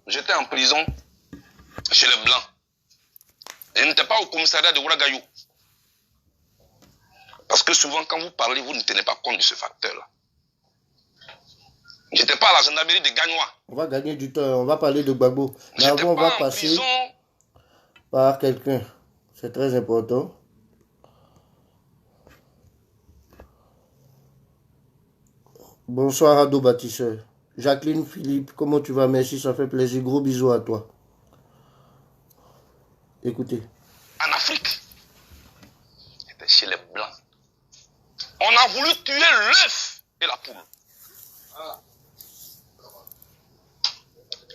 J'étais en prison chez les Blancs. Et je n'étais pas au commissariat de Ouagadougou. Parce que souvent, quand vous parlez, vous ne tenez pas compte de ce facteur-là. Je n'étais pas à la gendarmerie de Gagnois. On va gagner du temps, on va parler de Gbagbo. Mais avant, on va passer par quelqu'un. C'est très important. Bonsoir Ado Bâtisseur. Jacqueline Philippe, comment tu vas? Merci, ça fait plaisir. Gros bisous à toi. Écoutez. En Afrique, c'était chez les Blancs. On a voulu tuer l'œuf et la poule.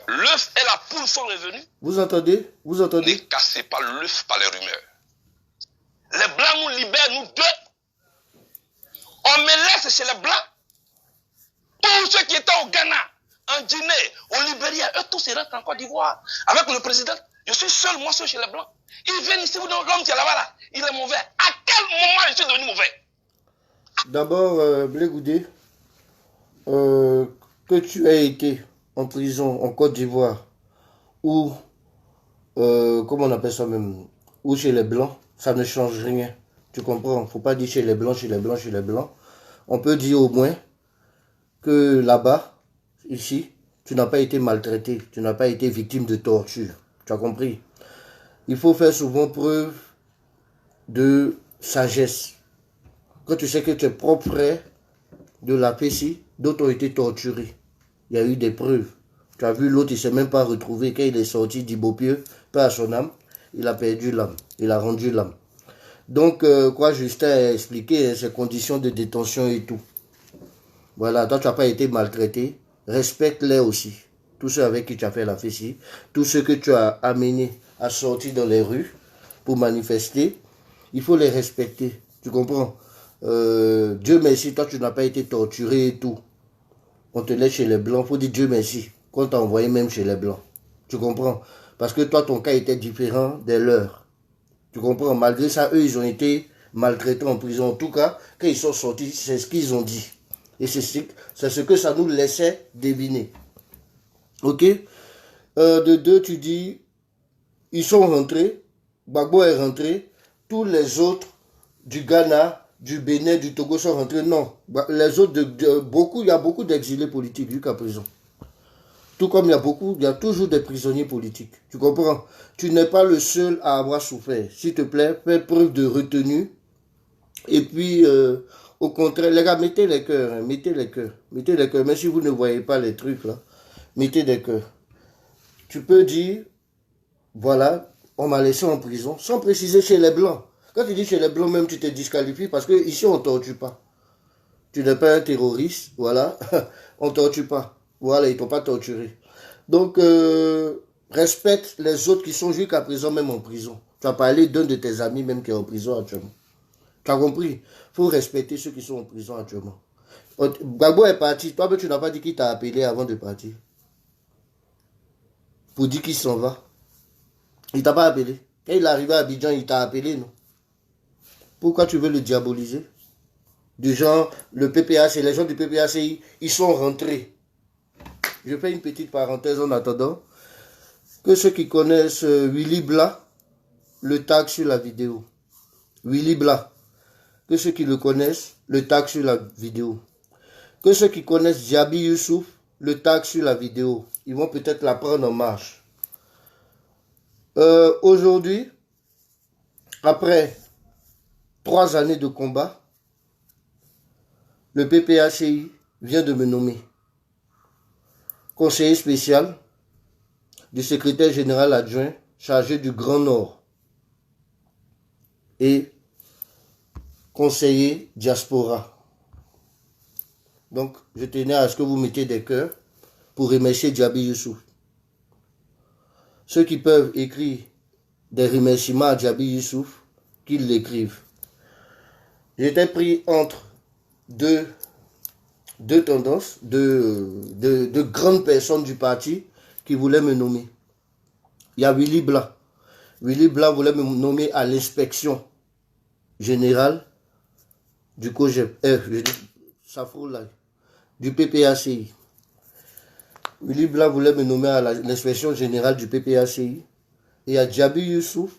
L'œuf et la poule sont revenus. Vous entendez? Vous entendez? Ne cassez pas l'œuf par les rumeurs. Les Blancs nous libèrent, nous deux. On me laisse chez les Blancs. Tous ceux qui étaient au Ghana, en Guinée, au Libéria, eux tous ils rentrent en Côte d'Ivoire. Avec le président, je suis seul, moi seul chez les Blancs. Ils viennent ici, vous dites, l'homme qui est là-bas, là, il est mauvais. À quel moment je suis devenu mauvais? D'abord, Blé Goudé, que tu aies été en prison en Côte d'Ivoire ou, comment on appelle ça même, ou chez les Blancs, ça ne change rien. Tu comprends? Il ne faut pas dire chez les Blancs, chez les Blancs, chez les Blancs. On peut dire au moins que là-bas, ici, tu n'as pas été maltraité, tu n'as pas été victime de torture. Tu as compris? Il faut faire souvent preuve de sagesse. Quand tu sais que tes propres frères de la PCI, d'autres ont été torturés. Il y a eu des preuves. Tu as vu l'autre, il ne s'est même pas retrouvé. Quand il est sorti d'Ibopieux, pas à son âme, il a perdu l'âme. Il a rendu l'âme. Donc, quoi, Justin a expliqué ses conditions de détention et tout. Voilà, toi, tu n'as pas été maltraité. Respecte-les aussi. Tous ceux avec qui tu as fait la PCI, tous ceux que tu as amenés à sortir dans les rues pour manifester, il faut les respecter. Tu comprends? Dieu merci, toi tu n'as pas été torturé et tout. On te laisse chez les Blancs, il faut dire Dieu merci, qu'on t'a envoyé même chez les Blancs. Tu comprends? Parce que toi, ton cas était différent des leurs. Tu comprends? Malgré ça, eux, ils ont été maltraités en prison. En tout cas, quand ils sont sortis, c'est ce qu'ils ont dit. Et c'est ce que ça nous laissait deviner. Ok? De deux, tu dis, ils sont rentrés, Gbagbo est rentré, tous les autres du Ghana, du Bénin, du Togo sont rentrés. Non, les autres, il y a beaucoup d'exilés politiques jusqu'à présent. Tout comme il y a toujours des prisonniers politiques. Tu comprends? Tu n'es pas le seul à avoir souffert. S'il te plaît, fais preuve de retenue. Et puis, au contraire, les gars, mettez les cœurs, hein, mettez les cœurs. Mettez les cœurs, même si vous ne voyez pas les trucs là. Mettez des cœurs. Tu peux dire, voilà, on m'a laissé en prison, sans préciser chez les Blancs. Quand tu dis chez les Blancs, même tu te disqualifies parce que ici on ne torture pas. Tu n'es pas un terroriste, voilà. On ne torture pas. Voilà, ils ne t'ont pas torturé. Donc, respecte les autres qui sont jusqu'à présent même en prison. Tu as parlé d'un de tes amis même qui est en prison actuellement. Tu as compris? Il faut respecter ceux qui sont en prison actuellement. Gbagbo est parti. Toi, tu n'as pas dit qu'il t'a appelé avant de partir. Pour dire qu'il s'en va. Il t'a pas appelé. Quand il est arrivé à Abidjan, il t'a appelé, non? Pourquoi tu veux le diaboliser? Du genre, le PPAC, les gens du PPACI, ils sont rentrés. Je fais une petite parenthèse en attendant. Que ceux qui connaissent Willy Bla, le tag sur la vidéo. Willy Bla. Que ceux qui le connaissent, le tag sur la vidéo. Que ceux qui connaissent Djabi Youssouf, le tag sur la vidéo. Ils vont peut-être la prendre en marche. Aujourd'hui, après 3 années de combat, le PPACI vient de me nommer conseiller spécial du secrétaire général adjoint chargé du Grand Nord et conseiller diaspora. Donc, je tenais à ce que vous mettiez des cœurs pour remercier Djabi Youssouf. Ceux qui peuvent écrire des remerciements à Djabi Youssouf, qu'ils l'écrivent. J'étais pris entre deux tendances, de grandes personnes du parti qui voulaient me nommer. Il y a Willy Bla. Willy Bla voulait me nommer à l'inspection générale du COGEP, du PPACI. Willy Bla voulait me nommer à l'inspection générale du PPACI. Et il y a Djabi Youssouf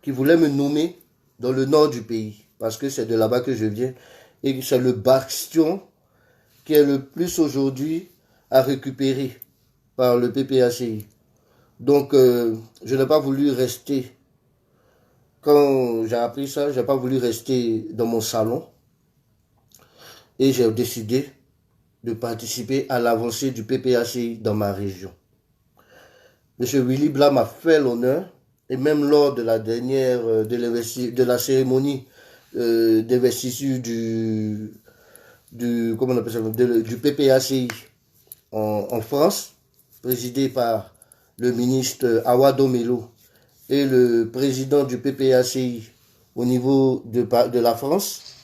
qui voulait me nommer dans le nord du pays. Parce que c'est de là-bas que je viens. Et c'est le bastion qui est le plus aujourd'hui à récupérer par le PPACI. Donc, je n'ai pas voulu rester. Quand j'ai appris ça, je n'ai pas voulu rester dans mon salon. Et j'ai décidé de participer à l'avancée du PPACI dans ma région. Monsieur Willy Bla m'a fait l'honneur, et même lors de la dernière, de la cérémonie d'investiture comment on appelle ça, du PPACI en France, présidé par le ministre Awado Melo et le président du PPACI au niveau de la France,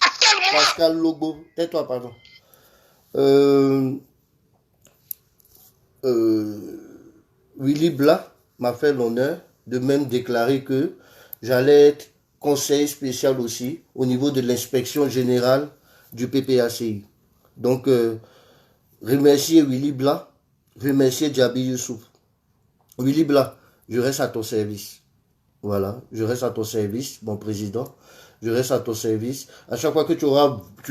Pascal Lobo, tais-toi, pardon. Willy Bla m'a fait l'honneur de même déclarer que j'allais être conseiller spécial aussi au niveau de l'inspection générale du PPACI. Donc, remercier Willy Bla, remercier Djabi Youssouf. Willy Bla, je reste à ton service. Voilà, je reste à ton service, mon président. Je reste à ton service. À chaque fois que tu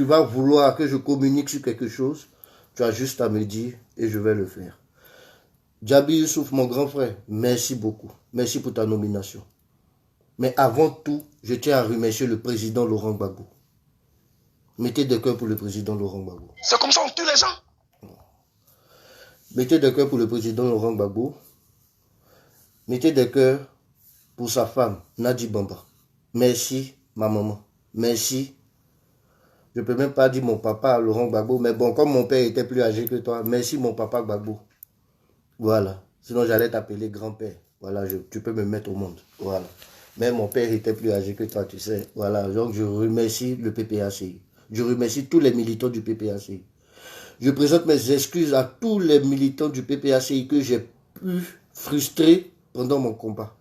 vas vouloir que je communique sur quelque chose, tu as juste à me dire et je vais le faire. Djabi Youssouf, mon grand frère, merci beaucoup. Merci pour ta nomination. Mais avant tout, je tiens à remercier le président Laurent Gbagbo. Mettez des cœurs pour le président Laurent Gbagbo. C'est comme ça on tue les gens. Mettez des cœurs pour le président Laurent Gbagbo. Mettez des cœurs pour sa femme, Nadi Bamba. Merci, ma maman. Merci. Je ne peux même pas dire mon papa, Laurent Gbagbo, mais bon, comme mon père était plus âgé que toi, merci mon papa Gbagbo. Voilà. Sinon, j'allais t'appeler grand-père. Voilà, tu peux me mettre au monde. Voilà. Mais mon père était plus âgé que toi, tu sais. Voilà. Donc, je remercie le PPACI. Je remercie tous les militants du PPACI. Je présente mes excuses à tous les militants du PPACI que j'ai pu frustrer pendant mon combat.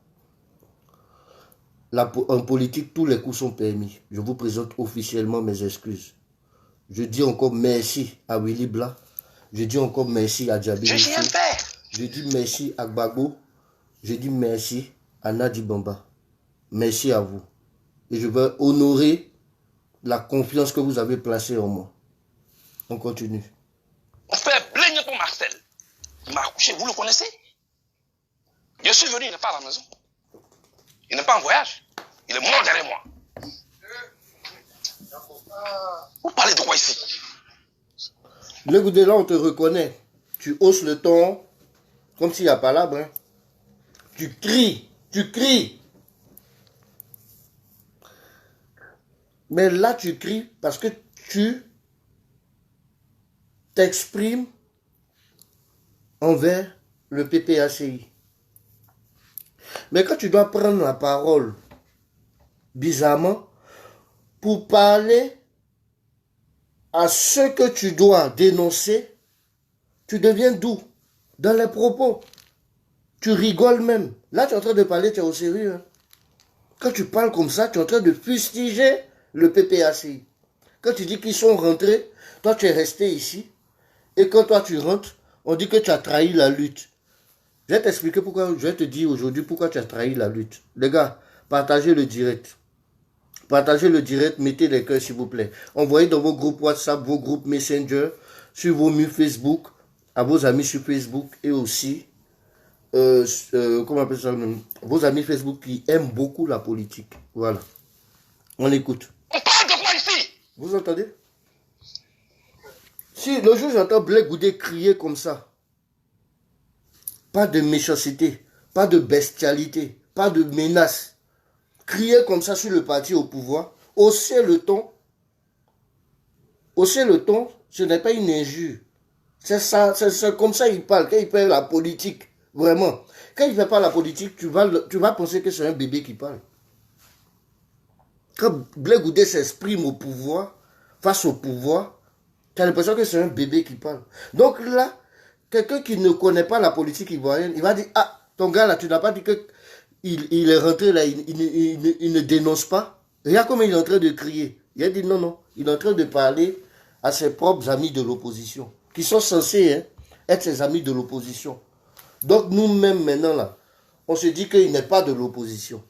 En politique, tous les coups sont permis. Je vous présente officiellement mes excuses. Je dis encore merci à Willy Bla. Je dis encore merci à Djabi Youssouf. Je dis merci à Gbagbo. Je dis merci à Nadi Bamba. Merci à vous. Et je veux honorer la confiance que vous avez placée en moi. On continue. On fait plaigner pour Marcel. Il m'a accouché, vous le connaissez? Je suis venu, il n'est pas à la maison. Il n'est pas en voyage. Il est mort derrière moi. Vous parlez de quoi ici? Le Goudé, là, on te reconnaît. Tu hausses le ton, comme s'il n'y a pas l'arbre. Hein. Tu cries, tu cries. Mais là, tu cries parce que tu t'exprimes envers le PPACI. Mais quand tu dois prendre la parole, bizarrement, pour parler à ce que tu dois dénoncer, tu deviens doux dans les propos. Tu rigoles même. Là, tu es en train de parler, tu es au sérieux. Hein. Quand tu parles comme ça, tu es en train de fustiger le PPACI. Quand tu dis qu'ils sont rentrés, toi, tu es resté ici. Et quand toi, tu rentres, on dit que tu as trahi la lutte. Je vais t'expliquer pourquoi, je vais te dire aujourd'hui pourquoi tu as trahi la lutte. Les gars, partagez le direct. Partagez le direct, mettez les cœurs s'il vous plaît. Envoyez dans vos groupes WhatsApp, vos groupes Messenger, sur vos murs Facebook, à vos amis sur Facebook et aussi, comment on appelle ça, vos amis Facebook qui aiment beaucoup la politique. Voilà. On écoute. On parle de quoi ici? Vous entendez? Si le jour j'entends Blé Goudé crier comme ça, pas de méchanceté, pas de bestialité, pas de menace. Crier comme ça sur le parti au pouvoir, hausser le ton, ce n'est pas une injure. C'est ça, c'est comme ça qu'il parle, quand il fait la politique, vraiment. Quand il ne fait pas la politique, tu vas penser que c'est un bébé qui parle. Quand Blé Goudé s'exprime au pouvoir, face au pouvoir, tu as l'impression que c'est un bébé qui parle. Donc là, quelqu'un qui ne connaît pas la politique ivoirienne, il va dire, ah, ton gars là, tu n'as pas dit que il est rentré là, il ne dénonce pas. Regarde comment il est en train de crier. Il a dit non, non, il est en train de parler à ses propres amis de l'opposition, qui sont censés être ses amis de l'opposition. Donc nous-mêmes maintenant là, on se dit qu'il n'est pas de l'opposition.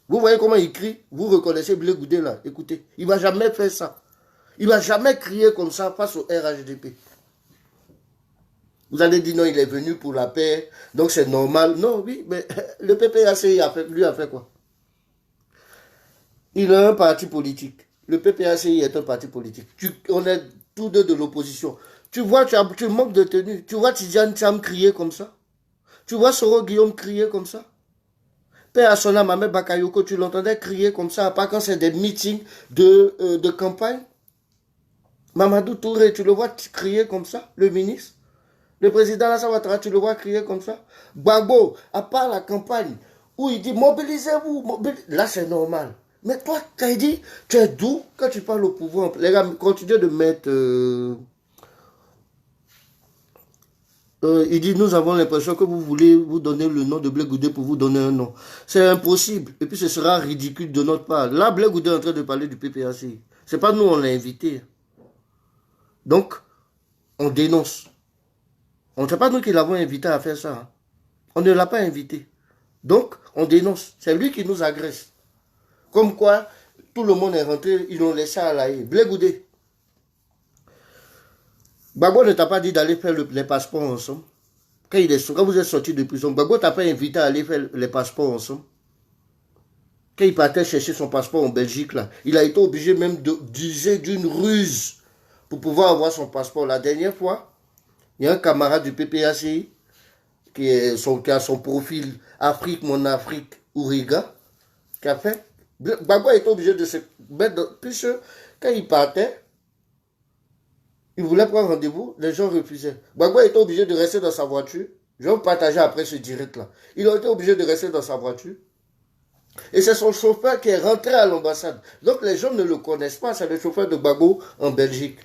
Vous voyez comment il crie? Vous reconnaissez Blé Goudé là? Écoutez, il ne va jamais faire ça. Il ne va jamais crier comme ça face au RHDP. Vous allez dire non, il est venu pour la paix, donc c'est normal. Non, oui, mais le PPACI lui a fait quoi? Il a un parti politique. Le PPACI est un parti politique. On est tous deux de l'opposition. Tu vois, tu manques de tenue. Tu vois Tidiane Cham crier comme ça? Tu vois Soro Guillaume crier comme ça? Père Asona Mame Bakayoko, tu l'entendais crier comme ça, à part quand c'est des meetings de campagne? Mamadou Touré, tu le vois crier comme ça, le ministre? Le président Alassane Ouattara, tu le vois crier comme ça? Gbagbo, à part la campagne, où il dit mobilisez-vous, là c'est normal. Mais toi, tu as dit, tu es doux quand tu parles au pouvoir. Les gars, continuez de mettre... il dit, nous avons l'impression que vous voulez vous donner le nom de Blé Goudé pour vous donner un nom. C'est impossible. Et puis ce sera ridicule de notre part. Là, Blé Goudé est en train de parler du PPACI. C'est pas nous, on l'a invité. Donc, on dénonce. C'est pas nous qui l'avons invité à faire ça. Hein. On ne l'a pas invité. Donc, on dénonce. C'est lui qui nous agresse. Comme quoi, tout le monde est rentré, ils l'ont laissé à la haie. Blé Goudé. Gbagbo ne t'a pas dit d'aller faire les passeports ensemble. Quand vous êtes sorti de prison, Gbagbo t'a pas invité à aller faire les passeports ensemble. Quand il partait chercher son passeport en Belgique, là, il a été obligé même d'user d'une ruse pour pouvoir avoir son passeport. La dernière fois, il y a un camarade du PPACI qui a son profil Afrique, mon Afrique, Ouriga, qui a fait. Gbagbo a été obligé de se mettre puisque quand il partait, il voulait prendre rendez-vous, les gens refusaient. Gbagbo était obligé de rester dans sa voiture. Je vais vous partager après ce direct-là. Il a été obligé de rester dans sa voiture. Et c'est son chauffeur qui est rentré à l'ambassade. Donc les gens ne le connaissent pas, c'est le chauffeur de Gbagbo en Belgique.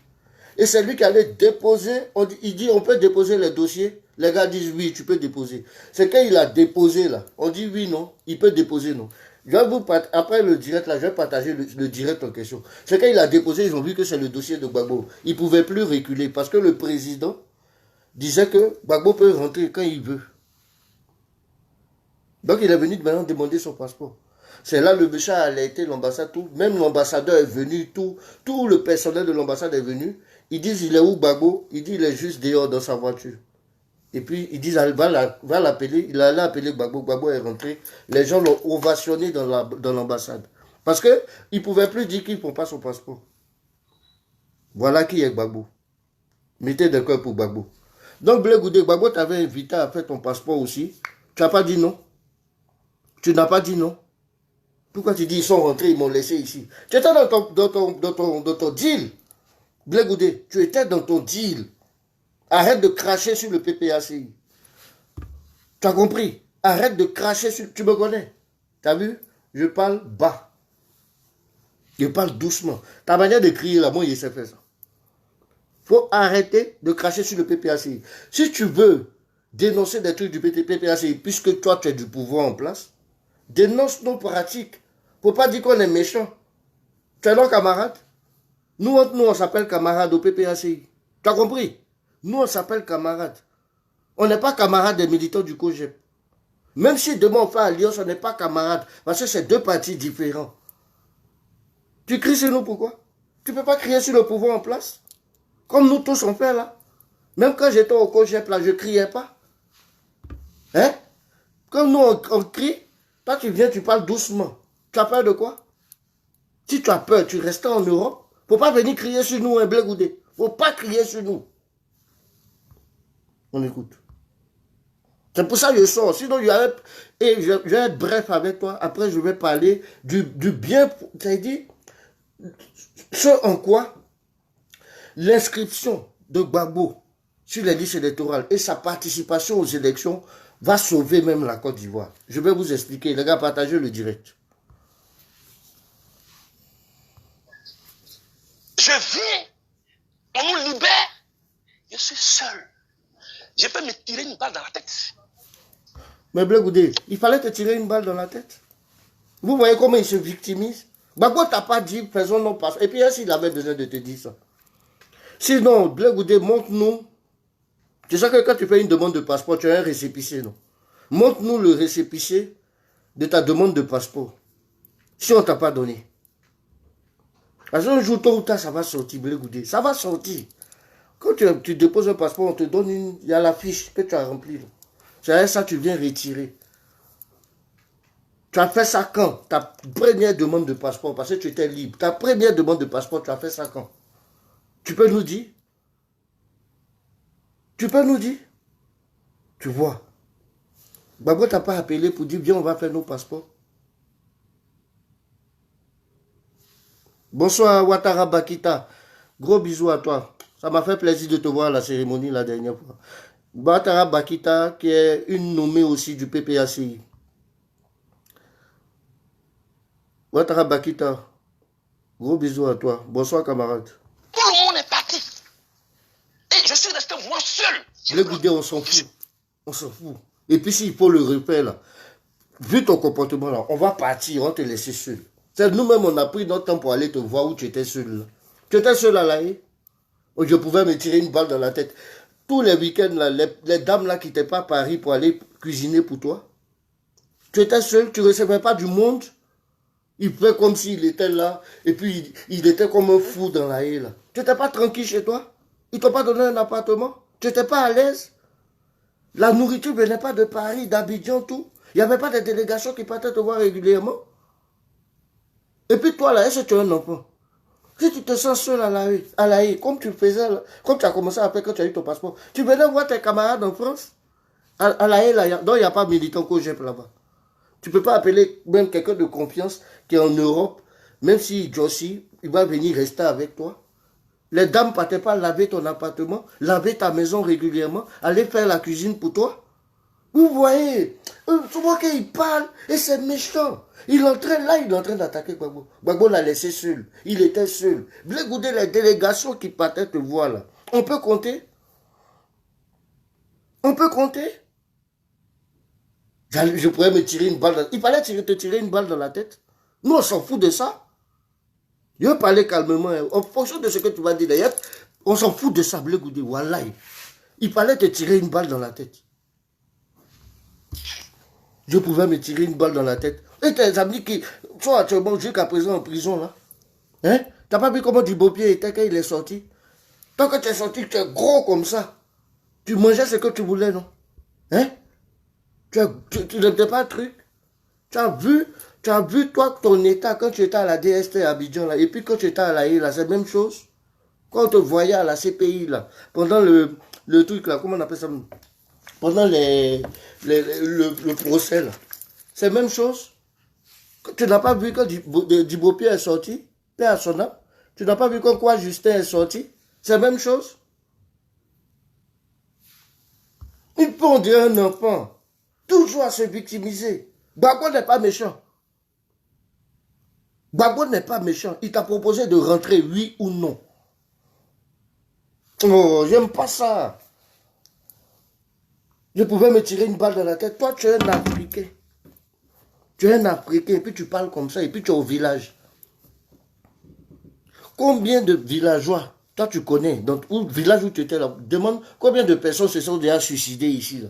Et c'est lui qui allait déposer, il dit on peut déposer les dossiers. Les gars disent oui, tu peux déposer. C'est quand il a déposé là, on dit oui, non, il peut déposer, non. Après le direct là, je vais partager le direct en question. C'est quand il a déposé, ils ont vu que c'est le dossier de Gbagbo. Il ne pouvait plus reculer parce que le président disait que Gbagbo peut rentrer quand il veut. Donc il est venu maintenant demander son passeport. C'est là le monsieur a alerté l'ambassade, même l'ambassadeur est venu, tout le personnel de l'ambassade est venu. Ils disent il est où Gbagbo? Il dit il est juste dehors dans sa voiture. Et puis, ils disent, va l'appeler. Il allait appeler Gbagbo. Gbagbo est rentré. Les gens l'ont ovationné dans l'ambassade. Parce qu'ils ne pouvaient plus dire qu'ils ne font pas son passeport. Voilà qui est Gbagbo. Mettez des cœurs pour Gbagbo. Donc, Blé Goudé, Gbagbo t'avait invité à faire ton passeport aussi. Tu n'as pas dit non. Tu n'as pas dit non. Pourquoi tu dis, ils sont rentrés, ils m'ont laissé ici? Tu étais dans ton deal. Blé Goudé, tu étais dans ton deal. Arrête de cracher sur le PPACI. Tu as compris? Arrête de cracher sur... Tu me connais? Tu as vu? Je parle bas. Je parle doucement. Ta manière de crier là, moi, il sait faire ça. Il faut arrêter de cracher sur le PPACI. Si tu veux dénoncer des trucs du PPACI, puisque toi, tu as du pouvoir en place, dénonce nos pratiques. Il ne faut pas dire qu'on est méchant. Tu es nos camarades? Nous, on s'appelle camarades au PPACI. Tu as compris? Nous, on s'appelle camarades. On n'est pas camarades des militants du COJEP. Même si demain on fait alliance, on n'est pas camarades. Parce que c'est deux partis différents. Tu cries sur nous pourquoi? Tu ne peux pas crier sur le pouvoir en place? Comme nous tous on fait là. Même quand j'étais au COJEP là, je ne criais pas. Hein? Comme nous on crie, toi tu viens, tu parles doucement. Tu as peur de quoi? Si tu as peur, tu restes en Europe. Il ne faut pas venir crier sur nous, un Blé Goudé. Il ne faut pas crier sur nous. On écoute. C'est pour ça que je sors. Sinon, je vais être bref avec toi. Après, je vais parler du bien. C'est-à-dire, ce en quoi l'inscription de Gbagbo sur les listes électorales et sa participation aux élections va sauver même la Côte d'Ivoire. Je vais vous expliquer. Les gars, partagez le direct. Je viens, on nous libère, je suis seul. Je peux me tirer une balle dans la tête. Mais Blé Goudé, il fallait te tirer une balle dans la tête. Vous voyez comment il se victimise? Gbagbo t'a pas dit, faisons non pas. Et puis, s'il avait besoin de te dire ça. Sinon, Blé Goudé, montre-nous Tu sais que quand tu fais une demande de passeport, tu as un récépissé, non? Montre-nous le récépissé de ta demande de passeport. Si on ne t'a pas donné. Parce qu'un jour, tôt ou tard, ça va sortir, Blé Goudé. Ça va sortir. Quand tu déposes un passeport, on te donne une... Il y a la fiche que tu as remplie. C'est avec ça que tu viens retirer. Tu as fait ça quand? Ta première demande de passeport, parce que tu étais libre. Ta première demande de passeport, tu as fait ça quand? Tu peux nous dire? Tu peux nous dire? Tu vois. Gbagbo t'a pas appelé pour dire, viens, on va faire nos passeports. Bonsoir, Ouattara Bakita. Gros bisous à toi. Ça m'a fait plaisir de te voir à la cérémonie la dernière fois. Ouattara Bakita, qui est une nommée aussi du PPACI. Ouattara Bakita, gros bisous à toi. Bonsoir, camarade. Tout le monde est parti. Et je suis resté moi seul. Blé Goudé, on s'en fout. On s'en fout. Et puis s'il faut le repère là, vu ton comportement là, on va partir, on va te laisser seul. C'est nous-mêmes, on a pris notre temps pour aller te voir où tu étais seul là. Tu étais seul à La Haye. Je pouvais me tirer une balle dans la tête. Tous les week-ends là, les dames là qui n'étaient pas à Paris pour aller cuisiner pour toi. Tu étais seul, tu ne recevais pas du monde. Il fait comme s'il était là, et puis il était comme un fou dans La Haye là. Tu n'étais pas tranquille chez toi? Ils ne t'ont pas donné un appartement? Tu n'étais pas à l'aise? La nourriture ne venait pas de Paris, d'Abidjan, tout. Il n'y avait pas de délégation qui partaient te voir régulièrement. Et puis toi là, est-ce que tu es un enfant? Si tu te sens seul à La Haye, comme tu le faisais, là, comme tu as commencé après quand tu as eu ton passeport, tu venais voir tes camarades en France. À La Haye, là, donc il n'y a pas de militant COJEP là-bas. Tu ne peux pas appeler même quelqu'un de confiance qui est en Europe, même si Jossi, il va venir rester avec toi. Les dames ne partaient pas laver ton appartement, laver ta maison régulièrement, aller faire la cuisine pour toi. Vous voyez, tu vois qu'il parle et c'est méchant. Il est en train d'attaquer Gbagbo. Gbagbo l'a laissé seul. Il était seul. Blé Goudé, les délégations qui partaient te voir là. On peut compter? On peut compter? Je pourrais me tirer une balle dans... Il fallait te tirer une balle dans la tête. Nous, on s'en fout de ça. Je vais parler calmement. En fonction de ce que tu vas dire d'ailleurs, on s'en fout de ça, Blé Goudé. Wallah. Il fallait te tirer une balle dans la tête. Je pouvais me tirer une balle dans la tête. Et tes amis qui sont actuellement jusqu'à présent en prison, là. Hein? T'as pas vu comment Djibopié était quand il est sorti? Tant que tu es sorti, tu es gros comme ça. Tu mangeais ce que tu voulais, non? Hein? Tu n'étais pas un truc. Tu as vu, toi, ton état quand tu étais à la DST à Abidjan, là. Et puis quand tu étais à La Haye, là, c'est la même chose. Quand on te voyait à la CPI, là, pendant le truc, là, comment on appelle ça? Pendant le procès, là. C'est la même chose. Tu n'as pas vu quand Djibopié est sorti, paix à son âme. Tu n'as pas vu quand quoi Justin est sorti. C'est la même chose. Il peut en dire un enfant, toujours à se victimiser. Gbagbo n'est pas méchant. Gbagbo n'est pas méchant. Il t'a proposé de rentrer, oui ou non. Oh, j'aime pas ça. Je pouvais me tirer une balle dans la tête. Toi, tu es un Africain. Tu es un Africain et puis tu parles comme ça et puis tu es au village. Combien de villageois, toi tu connais, dans le village où tu étais là, demande combien de personnes se sont déjà suicidées ici là.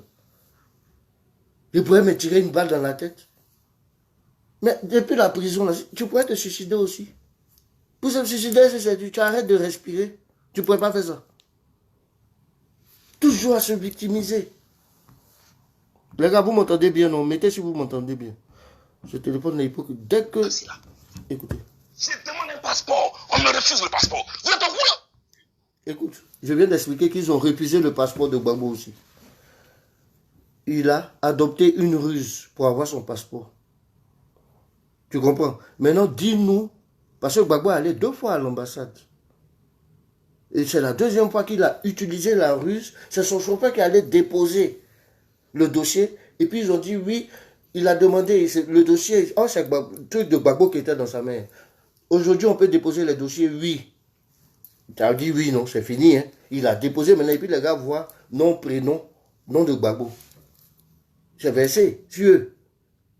Je pourrais me tirer une balle dans la tête. Mais depuis la prison là, tu pourrais te suicider aussi. Pour se suicider, tu arrêtes de respirer. Tu ne pourrais pas faire ça. Toujours à se victimiser. Les gars, vous m'entendez bien, non? Mettez si vous m'entendez bien. Ce téléphone n'est pas que... Dès que... Écoutez. Je demande un passeport. On me refuse le passeport. Vous êtes en route? Écoute, je viens d'expliquer qu'ils ont refusé le passeport de Gbagbo aussi. Il a adopté une ruse pour avoir son passeport. Tu comprends? Maintenant, dis-nous, parce que Gbagbo est allé 2 fois à l'ambassade. Et c'est la 2e fois qu'il a utilisé la ruse. C'est son chauffeur qui allait déposer le dossier. Et puis ils ont dit oui, il a demandé le dossier. Oh, c'est le truc de Gbagbo qui était dans sa main. Aujourd'hui, on peut déposer les dossiers, oui. Tu as dit oui, non, c'est fini. Hein. Il a déposé maintenant. Et puis les gars voient nom, prénom, nom de Gbagbo. C'est versé sur eux.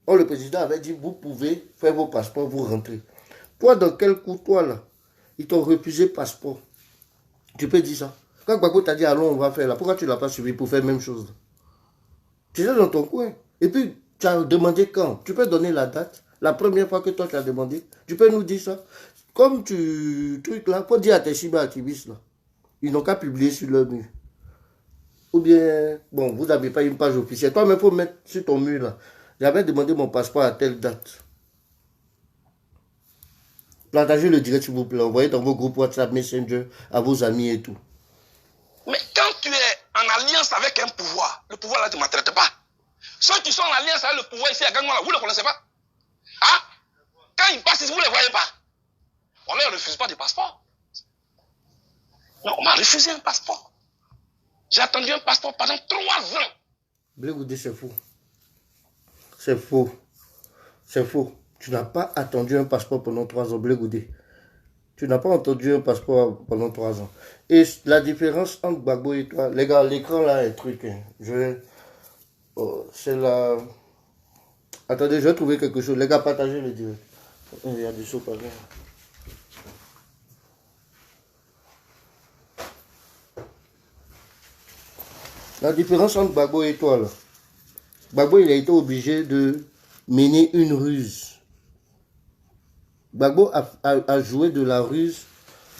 Oh, le président avait dit, vous pouvez faire vos passeports, vous rentrez. Toi, dans quel coup, toi, là, ils t'ont refusé passeport. Tu peux dire ça. Quand Gbagbo t'a dit allons, on va faire là, pourquoi tu ne l'as pas suivi pour faire la même chose? Tu es dans ton coin. Et puis, tu as demandé quand? Tu peux donner la date? La première fois que toi tu as demandé? Tu peux nous dire ça? Comme tu... truc là, faut dire à tes cyber-activistes là. Ils n'ont qu'à publier sur leur mur. Ou bien, bon, vous n'avez pas une page officielle. Toi-même, il faut mettre sur ton mur là. J'avais demandé mon passeport à telle date. Partagez le direct s'il vous plaît. Envoyez dans vos groupes WhatsApp, Messenger, à vos amis et tout. Mais quand tu es en alliance avec un pouvoir, le pouvoir là ne te maltraite pas. Ceux qui sont en alliance avec le pouvoir ici à Gangwala, vous ne le connaissez pas? Hein? Quand ils passent ici, vous ne les voyez pas? On ne leur refuse pas de passeport. Non, on m'a refusé un passeport. J'ai attendu un passeport pendant 3 ans. Blé Goudé, c'est faux. C'est faux. C'est faux. Tu n'as pas attendu un passeport pendant 3 ans, Blé Goudé. Tu n'as pas attendu un passeport pendant 3 ans. Et la différence entre Gbagbo et toi, les gars, l'écran là est truc. Hein. C'est la... Attendez, je vais trouver quelque chose. Les gars, partagez le direct. Il y a des choses par là. La différence entre Gbagbo et toi là. Gbagbo, il a été obligé de mener une ruse. Gbagbo a joué de la ruse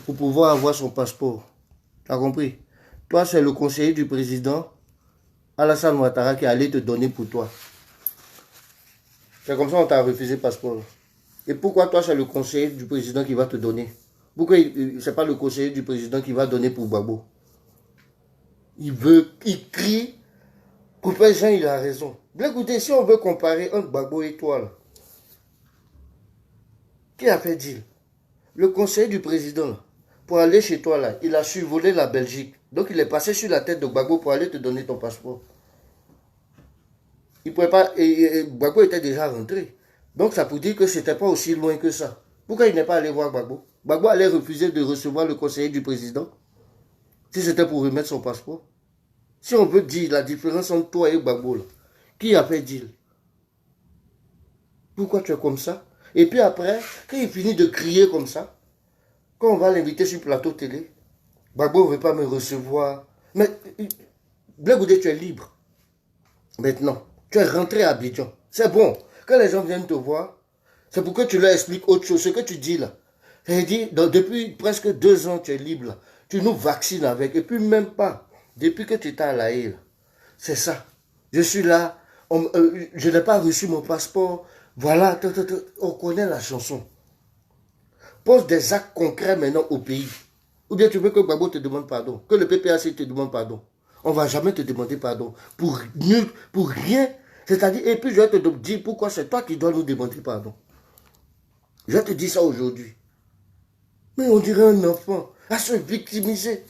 pour pouvoir avoir son passeport. Tu as compris? Toi, c'est le conseiller du président Alassane Ouattara qui allait te donner pour toi. C'est comme ça qu'on t'a refusé le passeport. Et pourquoi toi, c'est le conseiller du président qui va te donner? Pourquoi ce n'est pas le conseiller du président qui va donner pour Gbagbo? Il crie. Coupé Jean, il a raison. Bien écoutez, si on veut comparer entre Gbagbo et toi, là, qui a fait deal? Le conseiller du président, là, pour aller chez toi, là, il a survolé la Belgique. Donc, il est passé sur la tête de Gbagbo pour aller te donner ton passeport. Il pouvait pas... Et Gbagbo était déjà rentré. Donc, ça peut dire que ce n'était pas aussi loin que ça. Pourquoi il n'est pas allé voir Gbagbo? Gbagbo allait refuser de recevoir le conseiller du président si c'était pour remettre son passeport. Si on veut dire la différence entre toi et Gbagbo, là, qui a fait deal? Pourquoi tu es comme ça? Et puis après, quand il finit de crier comme ça, quand on va l'inviter sur le plateau télé, Gbagbo ne veut pas me recevoir. Mais, Blé Goudé, tu es libre. Maintenant, tu es rentré à Abidjan. C'est bon. Quand les gens viennent te voir, c'est pour que tu leur expliques autre chose. Ce que tu dis là. J'ai dit, depuis presque 2 ans, tu es libre là. Tu nous vaccines avec. Et puis même pas. Depuis que tu étais à La Haye, c'est ça. Je suis là. Je n'ai pas reçu mon passeport. Voilà. On connaît la chanson. Pose des actes concrets maintenant au pays. Ou bien tu veux que Gbagbo te demande pardon. Que le PPAC te demande pardon. On ne va jamais te demander pardon. Pour rien. C'est-à-dire, et puis je vais te dire pourquoi c'est toi qui dois nous demander pardon. Je vais te dire ça aujourd'hui. Mais on dirait un enfant à se victimiser.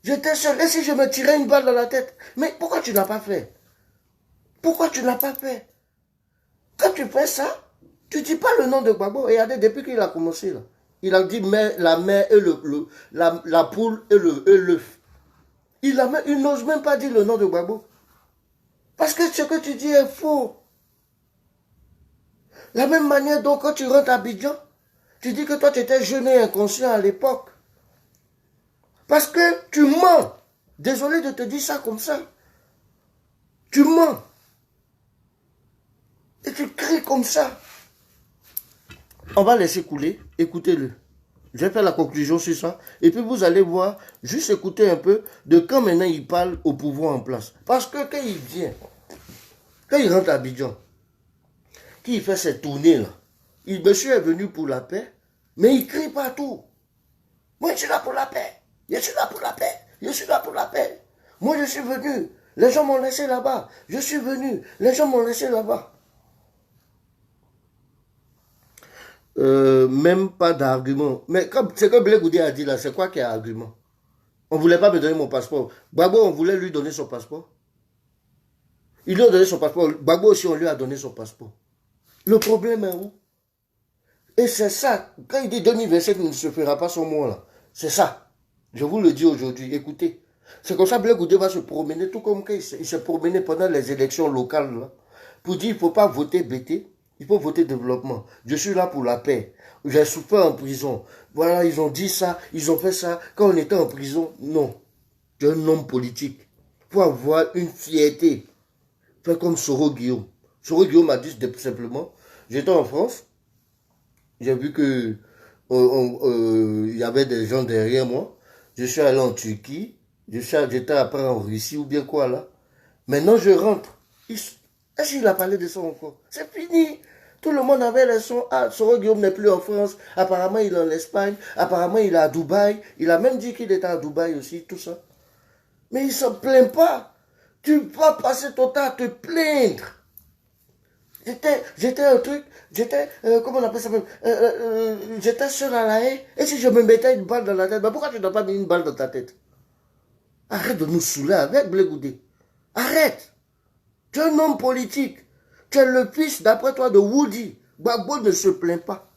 J'étais seul. Et si je me tirais une balle dans la tête? Mais pourquoi tu n'as pas fait? Pourquoi tu n'as pas fait? Quand tu fais ça, tu ne dis pas le nom de Gbagbo. Regardez, depuis qu'il a commencé, là, il a dit la mère et la poule et l'œuf. Il n'ose même pas dire le nom de Gbagbo. Parce que ce que tu dis est faux. La même manière dont quand tu rentres à Abidjan, tu dis que toi tu étais jeune et inconscient à l'époque. Parce que tu mens. Désolé de te dire ça comme ça. Tu mens. Et tu cries comme ça. On va laisser couler. Écoutez-le. Je vais faire la conclusion sur ça. Et puis vous allez voir, juste écouter un peu de quand maintenant il parle au pouvoir en place. Parce que quand il vient, quand il rentre à Abidjan, qu'il fait cette tournée-là, monsieur est venu pour la paix, mais il crie partout. Moi je suis là pour la paix. Je suis là pour la paix. Je suis là pour la paix. Moi je suis venu. Les gens m'ont laissé là-bas. Je suis venu. Les gens m'ont laissé là-bas. Même pas d'argument. Mais ce que Blé Goudé a dit là, c'est quoi qui est argument? On ne voulait pas me donner mon passeport. Gbagbo, on voulait lui donner son passeport. Ils lui ont donné son passeport. Gbagbo aussi, on lui a donné son passeport. Le problème est où? Et c'est ça. Quand il dit 2027 ne se fera pas son mot là. C'est ça. Je vous le dis aujourd'hui. Écoutez. C'est comme ça que Blé Goudé va se promener, tout comme il s'est promené pendant les élections locales là, pour dire qu'il ne faut pas voter BT. Il faut voter développement. Je suis là pour la paix. J'ai souffert en prison. Voilà, ils ont dit ça, ils ont fait ça. Quand on était en prison, non. Tu es un homme politique. Il faut avoir une fierté. Fais comme Soro Guillaume. Soro Guillaume a dit simplement, j'étais en France, j'ai vu que il y avait des gens derrière moi. Je suis allé en Turquie, j'étais après en Russie ou bien quoi là. Maintenant je rentre. Est-ce qu'il a parlé de ça encore? C'est fini. Tout le monde avait les sons. Ah, Soro Guillaume n'est plus en France. Apparemment, il est en Espagne. Apparemment, il est à Dubaï. Il a même dit qu'il était à Dubaï aussi, tout ça. Mais il ne se plaint pas. Tu vas passer ton temps à te plaindre. J'étais un truc, comment on appelle ça même, j'étais seul à la haie. Et si je me mettais une balle dans la tête, ben pourquoi tu n'as pas mis une balle dans ta tête? Arrête de nous saouler avec Blé Goudé. Arrête. Tu es un homme politique. Tu es le fils, d'après toi, de Woody. Gbagbo ne se plaint pas.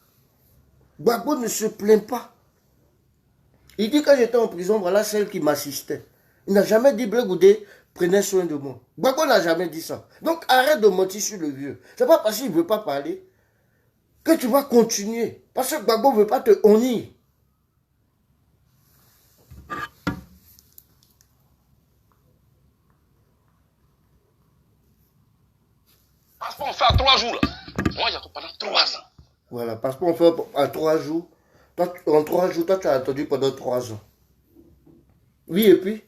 Gbagbo ne se plaint pas. Il dit quand j'étais en prison, voilà celle qui m'assistait. Il n'a jamais dit Blé Goudé, prenez soin de moi. Gbagbo n'a jamais dit ça. Donc arrête de mentir sur le vieux. C'est pas parce qu'il ne veut pas parler que tu vas continuer. Parce que Gbagbo ne veut pas te honnir. Passeport, on fait à 3 jours là. Moi, j'ai pendant 3 ans. Voilà, passeport, on fait à 3 jours. Toi, en 3 jours, toi, tu as attendu pendant 3 ans. Oui, et puis,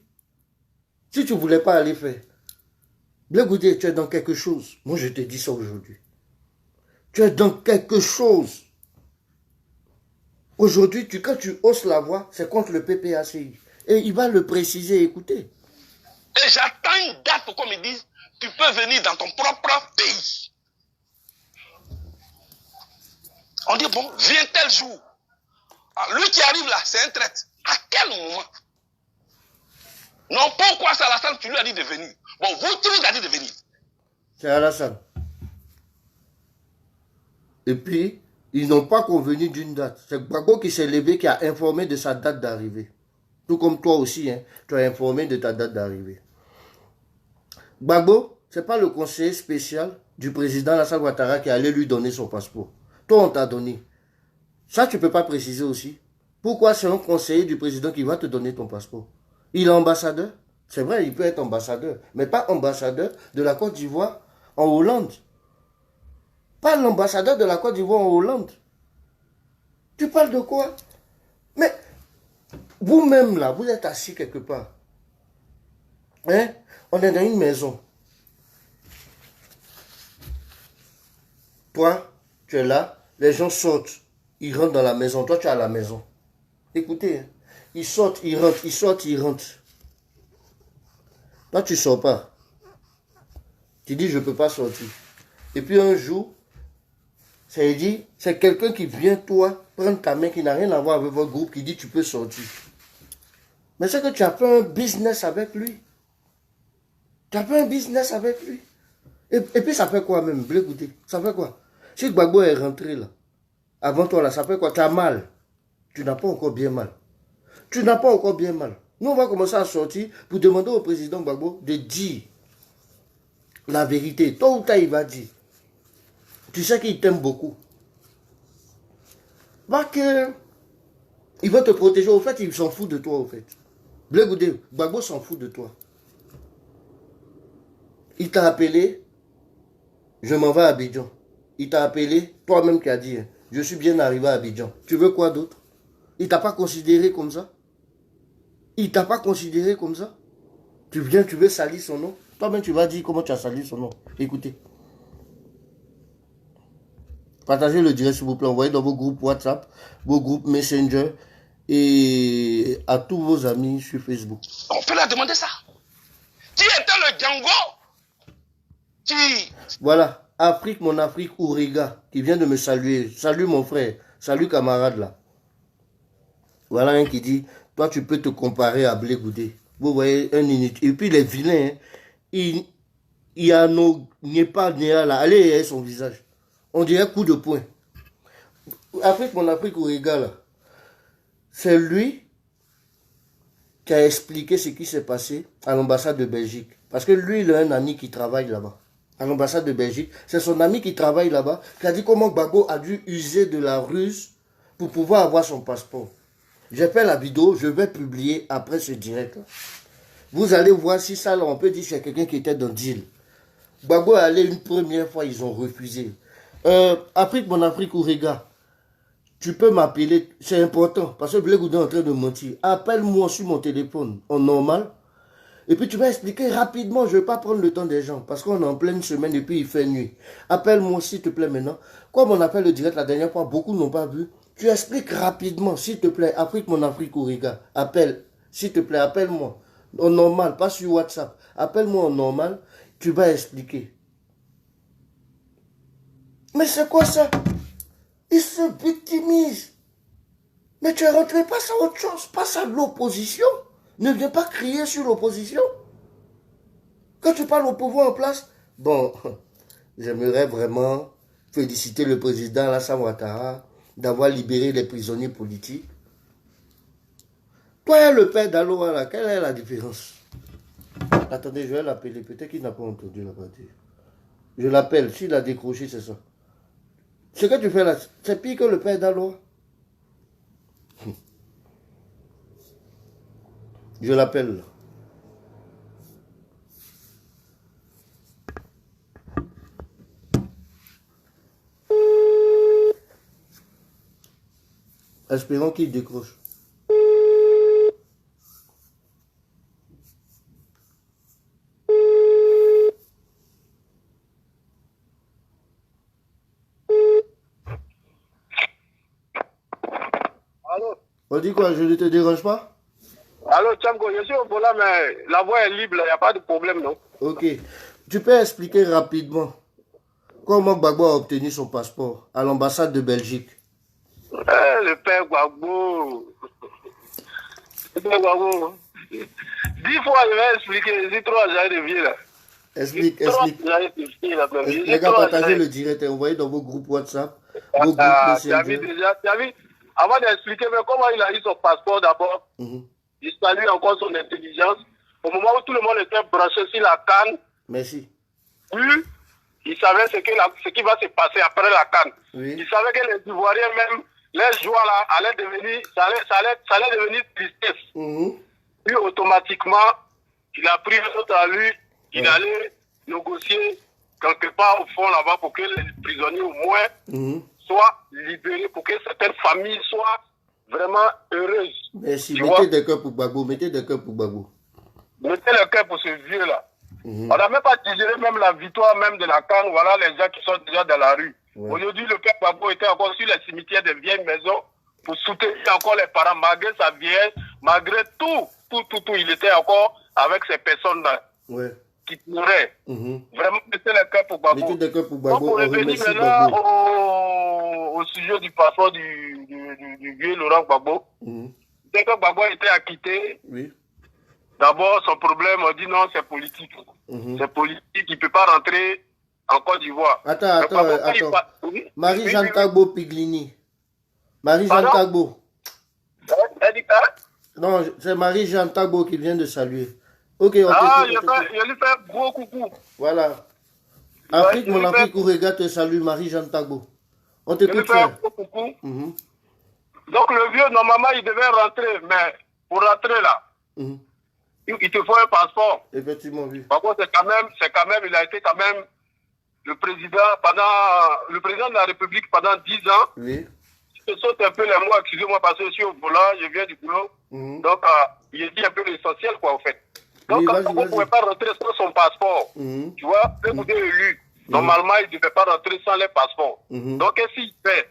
si tu ne voulais pas aller faire, Blé Goudé, tu es dans quelque chose. Moi, je te dis ça aujourd'hui. Tu es dans quelque chose. Aujourd'hui, quand tu hausses la voix, c'est contre le PPACI. Et il va le préciser, écoutez. Et j'attends une date pour qu'on me dise, tu peux venir dans ton propre pays. On dit, bon, viens tel jour. Alors, lui qui arrive là, c'est un traître. À quel moment? Non, pourquoi c'est Alassane qui lui a dit de venir? Bon, vous, tu lui as dit de venir. C'est Alassane. Et puis, ils n'ont pas convenu d'une date. C'est Gbagbo qui s'est levé, qui a informé de sa date d'arrivée. Tout comme toi aussi, hein, tu as informé de ta date d'arrivée. Gbagbo, ce n'est pas le conseiller spécial du président Alassane Ouattara qui allait lui donner son passeport. Toi, on t'a donné. Ça, tu ne peux pas préciser aussi. Pourquoi c'est un conseiller du président qui va te donner ton passeport? Il est ambassadeur. C'est vrai, il peut être ambassadeur. Mais pas ambassadeur de la Côte d'Ivoire en Hollande. Pas l'ambassadeur de la Côte d'Ivoire en Hollande. Tu parles de quoi? Mais vous-même là, vous êtes assis quelque part. Hein? On est dans une maison. Toi, tu es là, les gens sortent, ils rentrent dans la maison. Toi, tu es à la maison. Écoutez, hein, ils sortent, ils rentrent, ils sortent, ils rentrent. Toi, tu ne sors pas. Tu dis, je ne peux pas sortir. Et puis un jour, c'est quelqu'un qui vient, toi, prendre ta main, qui n'a rien à voir avec votre groupe, qui dit, tu peux sortir. Mais c'est que tu as fait un business avec lui. Tu as fait un business avec lui. Et puis ça fait quoi même, Blé Goudé? Ça fait quoi? Si Gbagbo est rentré là, avant toi là, ça fait quoi? Tu as mal. Tu n'as pas encore bien mal. Tu n'as pas encore bien mal. Nous, on va commencer à sortir pour demander au président Gbagbo de dire la vérité. Tôt ou tard, il va dire. Tu sais qu'il t'aime beaucoup. Va que il va te protéger. Au fait, il s'en fout de toi, au fait. Blé Goudé, Gbagbo s'en fout de toi. Il t'a appelé, je m'en vais à Abidjan. Il t'a appelé, toi-même qui as dit, je suis bien arrivé à Abidjan. Tu veux quoi d'autre? Il t'a pas considéré comme ça? Il t'a pas considéré comme ça? Tu viens, tu veux salir son nom? Toi-même, tu vas dire comment tu as sali son nom. Écoutez. Partagez le direct, s'il vous plaît. Envoyez dans vos groupes WhatsApp, vos groupes Messenger et à tous vos amis sur Facebook. On peut leur demander ça. Qui était le Django? Qui? Voilà. Afrique, mon Afrique, Ourega, qui vient de me saluer. Salut mon frère. Salut camarade là. Voilà un qui dit, toi tu peux te comparer à Blé Goudé. Vous voyez un inutile. Et puis les vilains, hein, il y a nos pas là. Allez, son visage. On dirait coup de poing. Afrique, mon Afrique, Ourega là. C'est lui qui a expliqué ce qui s'est passé à l'ambassade de Belgique. Parce que lui, il a un ami qui travaille là-bas. À l'ambassade de Belgique. C'est son ami qui travaille là-bas qui a dit comment Gbagbo a dû user de la ruse pour pouvoir avoir son passeport. J'ai fait la vidéo, je vais publier après ce direct. Vous allez voir si ça, là, on peut dire que c'est quelqu'un qui était dans le deal. Gbagbo est allé une première fois, ils ont refusé. Afrique, mon Afrique, Ourega, tu peux m'appeler, c'est important, parce que Blé Goudin est en train de mentir. Appelle-moi sur mon téléphone, en normal, et puis tu vas expliquer rapidement, je ne vais pas prendre le temps des gens, parce qu'on est en pleine semaine et puis il fait nuit. Appelle-moi s'il te plaît maintenant. Comme on appelle le direct la dernière fois, beaucoup n'ont pas vu. Tu expliques rapidement, s'il te plaît, Afrique, mon Afrique, Ourega, appelle, s'il te plaît, appelle-moi. En normal, pas sur WhatsApp. Appelle-moi en normal, tu vas expliquer. Mais c'est quoi ça? Il se victimise. Mais tu es rentré, passe à autre chose, passe à l'opposition. Ne viens pas crier sur l'opposition. Quand tu parles au pouvoir en place, bon, j'aimerais vraiment féliciter le président Alassane Ouattara d'avoir libéré les prisonniers politiques. Toi et le père d'Aloa, là, quelle est la différence? Attendez, je vais l'appeler. Peut-être qu'il n'a pas entendu la partie. Je l'appelle. S'il a décroché, c'est ça. Ce que tu fais là, c'est pire que le père d'Aloa. Je l'appelle. Espérons qu'il décroche. Allô? On dit quoi? Je ne te dérange pas? Allô, Tchamko, je suis au volant, mais la voie est libre, il n'y a pas de problème, non? Ok. Tu peux expliquer rapidement comment Gbagbo a obtenu son passeport à l'ambassade de Belgique? Le père Gbagbo. Le père Gbagbo. 10 fois, je vais expliquer. J'ai 3 ans de vie, là. Explique. Les gars, partagez le direct et envoyez dans vos groupes WhatsApp, vos groupes Messenger. Tu as vu, avant d'expliquer, mais comment il a eu son passeport d'abord, il salue encore son intelligence. Au moment où tout le monde était branché sur la canne, Merci. lui, il savait ce qui va se passer après la canne. Oui. Il savait que les Ivoiriens, même, les joies là, allaient devenir, ça allait devenir tristesse. Puis automatiquement, il a pris un autre à lui, il allait négocier quelque part au fond là-bas pour que les prisonniers au moins soient libérés, pour que certaines familles soient vraiment heureuses. Merci. Mettez des cœurs pour Gbagbo. Mettez des cœurs pour Gbagbo. Mettez le cœur pour ce vieux-là. On n'a même pas digéré même la victoire même de la CAN. Voilà les gens qui sont déjà dans la rue. Aujourd'hui, le père Gbagbo était encore sur les cimetières des vieilles maisons pour soutenir encore les parents, malgré sa vieillesse, malgré tout. Il était encore avec ces personnes-là qui pleuraient. Vraiment, mettez le cœur pour Gbagbo. Mettez des cœurs pour Gbagbo. Donc, on revenir maintenant au sujet du passeport du vieux Laurent Gbagbo. Dès que Gbagbo était acquitté, d'abord, son problème, on dit non, c'est politique. C'est politique, il ne peut pas rentrer en Côte d'Ivoire. Attends. Marie-Jeanne Tagbo Piglini. Marie-Jeanne Tagbo. Non, c'est Marie-Jeanne Tagbo qui vient de saluer. Ok, je lui fais gros coucou. Voilà. Afrique, mon Afrique, Ourega te salue, Marie-Jeanne Tagbo. On t'écoute. Gros coucou. Donc le vieux, normalement, il devait rentrer, mais pour rentrer là, il te faut un passeport. Effectivement, oui. Par contre, c'est quand même, il a été quand même le président de la République pendant 10 ans. Oui. Je saute un peu les mots, excusez-moi, parce que je suis au volant, je viens du boulot. Donc, il dit un peu l'essentiel, quoi, en fait. Donc, on ne pouvait pas rentrer sans son passeport. Tu vois, le coup élu, normalement, il ne devait pas rentrer sans les passeports. Donc, qu'est-ce qu'il fait?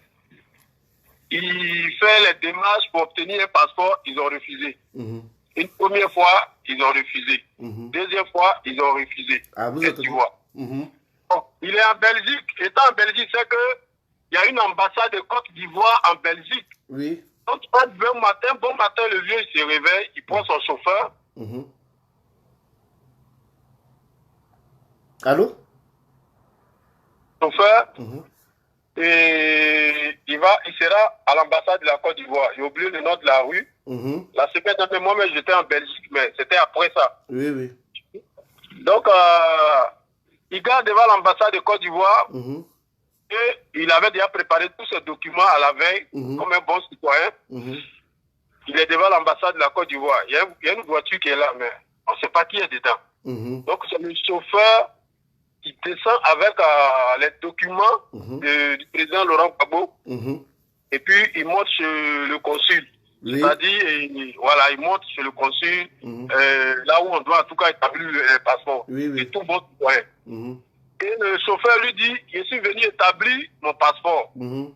Il fait les démarches pour obtenir un passeport, ils ont refusé. Une première fois, ils ont refusé. Deuxième fois, ils ont refusé. Ah, vous tu vois. Bon, il est en Belgique. Étant en Belgique, c'est que il y a une ambassade de Côte d'Ivoire en Belgique. Oui. Donc, bon matin, le vieux il se réveille, il prend son chauffeur. Allô? Chauffeur. Et il sera à l'ambassade de la Côte d'Ivoire. J'ai oublié le nom de la rue. La semaine d'après, moi, j'étais en Belgique, mais c'était après ça. Oui. Donc, il garde devant l'ambassade de Côte d'Ivoire. Et il avait déjà préparé tous ses documents à la veille, comme un bon citoyen. Il est devant l'ambassade de la Côte d'Ivoire. Il y a une voiture qui est là, mais on ne sait pas qui est dedans. Donc, c'est le chauffeur qui descend avec les documents du président Laurent Gbagbo. Et puis, il monte chez le consul. Oui. C'est-à-dire, voilà, il monte chez le consul, là où on doit en tout cas établir le passeport. Oui, oui. Et tout bon, ouais. Et le chauffeur lui dit, je suis venu établir mon passeport. Bon,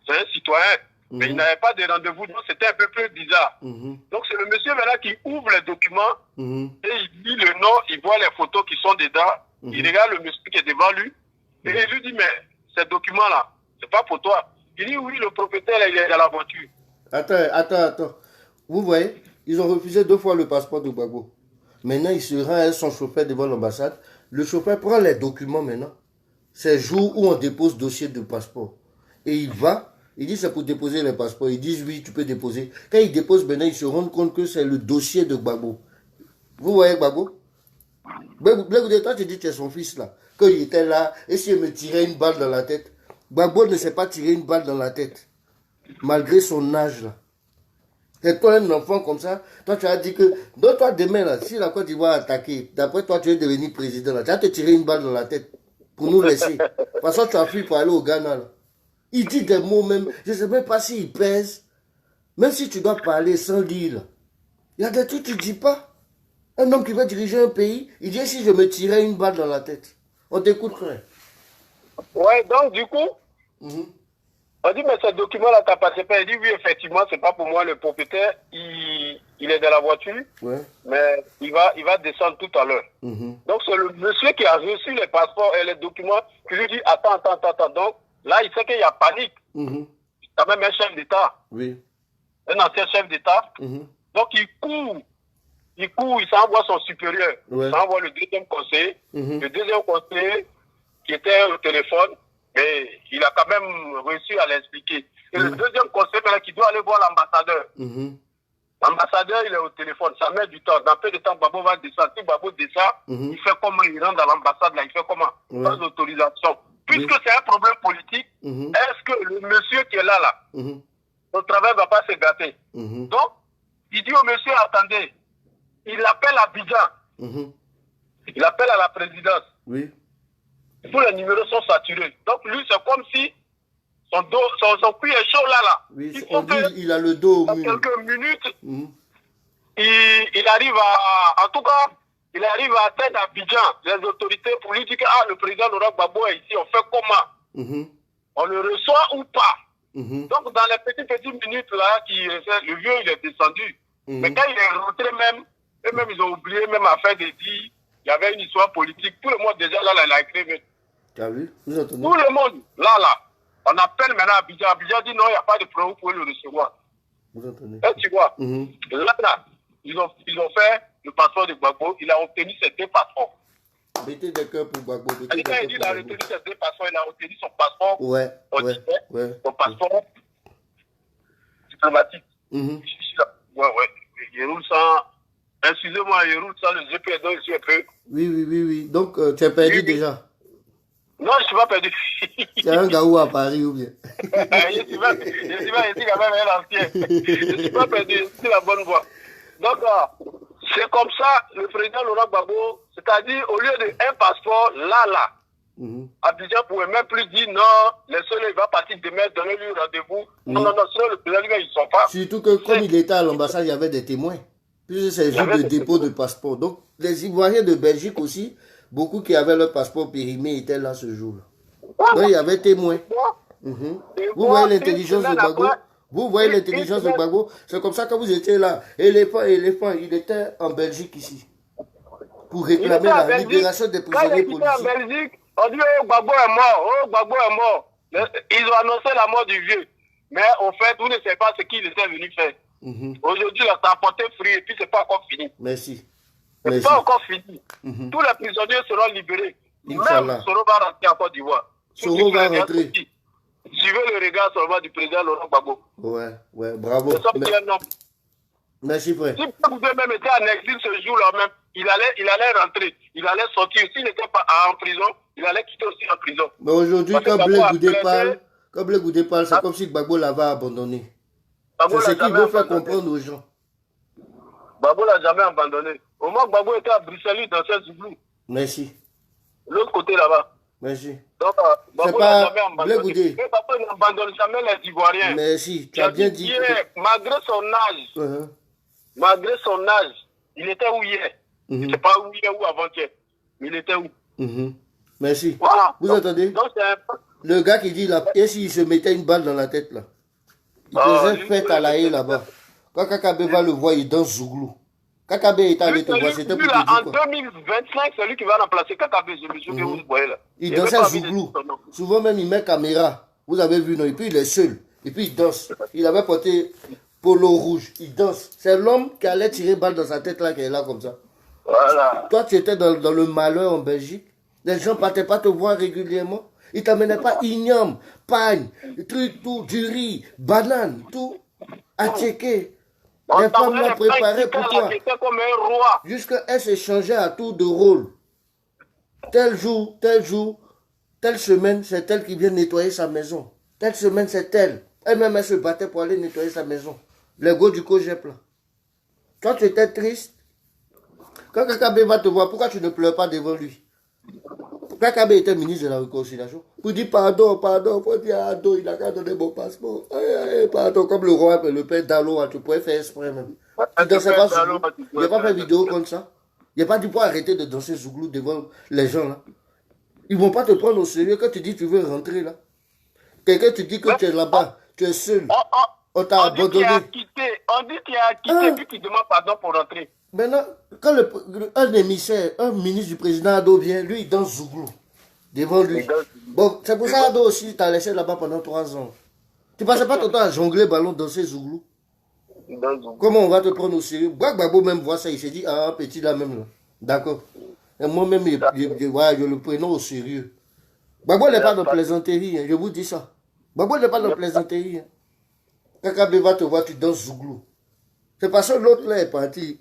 c'est un citoyen, mais il n'avait pas de rendez-vous, donc c'était un peu plus bizarre. Donc c'est le monsieur maintenant qui ouvre les documents, et il lit le nom, il voit les photos qui sont dedans, il regarde le monsieur qui est devant lui, et il lui dit, mais ces documents-là, c'est pas pour toi. Il dit, oui, le propriétaire, là, il est dans la voiture. Attends. Vous voyez, ils ont refusé 2 fois le passeport de Gbagbo. Maintenant, il se rend avec son chauffeur devant l'ambassade. Le chauffeur prend les documents maintenant. C'est le jour où on dépose dossier de passeport. Et il va, il dit c'est pour déposer les passeports. Ils disent oui, tu peux déposer. Quand il dépose maintenant, ils se rendent compte que c'est le dossier de Gbagbo. Vous voyez Gbagbo? Toi, tu dis que tu es son fils là. Quand il était là, et s'il me tirait une balle dans la tête. Gbagbo ne s'est pas tiré une balle dans la tête. Malgré son âge là. Et toi, un enfant comme ça, toi tu as dit que, donc toi demain là, si la Côte d'Ivoire a attaqué, d'après toi tu es devenu président là, tu vas te tirer une balle dans la tête pour nous laisser. De toute façon tu as fui pour aller au Ghana là. Il dit des mots même, je ne sais même pas s'il pèse. Même si tu dois parler sans lire là. Il y a des trucs que tu ne dis pas. Un homme qui veut diriger un pays, il dit si je me tirais une balle dans la tête. On t'écoute frère. Ouais, donc du coup, on dit, mais ce document-là, t'as passé pas. Il dit, oui, effectivement, c'est pas pour moi le propriétaire. Il est dans la voiture, mais il va descendre tout à l'heure. Donc, c'est le monsieur qui a reçu les passeports et les documents qui lui dit, attends. Donc, là, il sait qu'il y a panique. C'est quand même un chef d'État. Oui. Un ancien chef d'État. Donc, il court, il s'envoie son supérieur. Il s'envoie le deuxième conseiller. Le deuxième conseiller qui était au téléphone. Mais il a quand même réussi à l'expliquer. Et le deuxième conseil, qui doit aller voir l'ambassadeur. L'ambassadeur, il est au téléphone. Ça met du temps. Dans peu de temps, Gbagbo va descendre. Si Gbagbo descend, il fait comment? Il rentre dans l'ambassade, là. Il fait comment? Sans autorisation. Puisque c'est un problème politique, est-ce que le monsieur qui est là, son travail ne va pas se gâter? Donc, il dit au monsieur, attendez, il appelle Abidjan. Il appelle à la présidence. Oui. Tous les numéros sont saturés. Donc lui, c'est comme si son cul est chaud là. Oui, il a le dos au mur. Dans quelques minutes, il arrive à... En tout cas, il arrive à atteindre Abidjan, les autorités, pour lui dire que le président Laurent Gbagbo est ici, on fait comment? On le reçoit ou pas? Donc dans les petites minutes là, le vieux, il est descendu. Mais quand il est rentré même, eux-mêmes, ils ont oublié même à faire des dits. Il y avait une histoire politique. Tout le monde déjà là, il a écrit. Tu as vu? Tout le monde, là. On appelle maintenant Abidjan. Abidjan dit non, il n'y a pas de problème, vous pouvez le recevoir. Vous entendez? Et tu vois, là, ils ont fait le passeport de Gbagbo. Il a obtenu ses 2 passeports. Mettez des cœurs pour Gbagbo. Il a retenu ses 2 passeports. Il a obtenu son passeport. Son passeport diplomatique. Il roule sans... Excusez-moi, il roule sans le GPS ici un peu. Oui. Donc, tu as perdu déjà? Non, je ne suis pas perdu. C'est un gars où à Paris ou bien? Je suis pas ici quand même un ancien. Je ne suis pas perdu, c'est la bonne voie. Donc, c'est comme ça, le président Laurent Gbagbo, c'est-à-dire au lieu d'un passeport, là, Abidjan ne pouvait même plus dire non, les seuls, il va partir demain, donner-lui rendez-vous. Non, sinon le président, ils ne sont pas. Surtout que comme il était à l'ambassade, il y avait des témoins. Puis c'est le jour de dépôt de passeport. Donc, les Ivoiriens de Belgique aussi, beaucoup qui avaient leur passeport périmé étaient là ce jour-là. Donc, il y avait témoins. Vous voyez l'intelligence de Gbagbo? Vous voyez l'intelligence de Gbagbo? C'est comme ça que vous étiez là. Éléphant, il était en Belgique ici. Pour réclamer la libération des prisonniers politiques. Quand il était en Belgique, on dit Gbagbo est mort. Ils ont annoncé la mort du vieux. Mais au fait, vous ne savez pas ce qu'il était venu faire. Aujourd'hui, ça a porté fruit et puis c'est pas encore fini. Merci. C'est pas encore fini. Tous les prisonniers seront libérés. Même Soro va rentrer en Côte d'Ivoire. Soro va rentrer. Suivez le regard seulement du président Laurent Gbagbo. Ouais, bravo. Merci frère. Si vous même été en exil ce jour-là même, il allait rentrer, il allait sortir. S'il n'était pas en prison, il allait quitter aussi en prison. Mais aujourd'hui, quand Blé Goudé parle, c'est comme si Gbagbo l'avait abandonné. C'est ce qu'il veut faire comprendre aux gens. Babo l'a jamais abandonné. Au moment que Babo était à Bruxelles, il dansait Zouglou. Merci. L'autre côté là-bas. Merci. Donc, Babo l'a jamais abandonné. Mais Babo n'abandonne jamais les Ivoiriens. Merci. Tu as bien dit. Malgré son âge, il était où hier? Je ne sais pas où hier ou avant-hier. Il était où? Merci. Voilà. Vous entendez? Donc, le gars qui dit là, et s'il se mettait une balle dans la tête là? Il faisait fête à la haie là-bas. Quand Kakabe va le voir, il danse Zouglou. Kakabe est allé te voir, c'était pour te dire quoi. En 2025, c'est lui qui va remplacer Kakabe, je me souviens où vous voyez là. Il dansait Zouglou. Souvent même, il met caméra. Vous avez vu, non? Et puis il est seul. Et puis il danse. Il avait porté polo rouge. Il danse. C'est l'homme qui allait tirer balle dans sa tête là, qui est là comme ça. Voilà. Toi, tu étais dans le malheur en Belgique. Les gens ne partaient pas te voir régulièrement. Ils ne t'amenaient pas igname, pagne, truc, tout, du riz, banane, tout, à checker. Les femmes l'ont préparé pour toi. Jusqu'à elle s'échangeait à tour de rôle. Tel jour, telle semaine, c'est elle qui vient nettoyer sa maison. Telle semaine, c'est elle. Elle-même, elle se battait pour aller nettoyer sa maison. Les gars du Cogep, là. Quand tu étais triste, quand Kakabe va te voir, pourquoi tu ne pleures pas devant lui? Kakabe était ministre de la Réconciliation. Pour dire pardon, faut dire pardon, il a qu'à donner mon passeport. Pardon, comme le roi, le père Dalo, tu pourrais faire exprès même. Tu dansais pas Zouglou. Il n'a pas fait vidéo comme ça. Il n'a pas dit pour arrêter de danser Zouglou devant les gens là. Ils ne vont pas te prendre au sérieux quand tu dis que tu veux rentrer là. Quelqu'un te dit que tu es là-bas, tu es seul. On t'a abandonné. On dit qu'il a quitté, puis qu'il demande pardon pour rentrer. Maintenant, quand un émissaire, un ministre du président Ado vient, lui, il danse Zouglou devant lui. Bon, c'est pour ça Ado aussi t'a laissé là-bas pendant 3 ans. Tu passais pas ton temps à jongler ballon, danser Zouglou. Comment on va te prendre au sérieux? Gbagbo même voit ça, il s'est dit, ah, petit là même là. D'accord. Et moi-même, je le prenais au sérieux. Gbagbo n'est pas dans plaisanterie, hein, je vous dis ça. Gbagbo n'est pas dans plaisanterie. Hein. Kakabe va te voir, tu danses Zouglou. C'est parce que l'autre là est parti.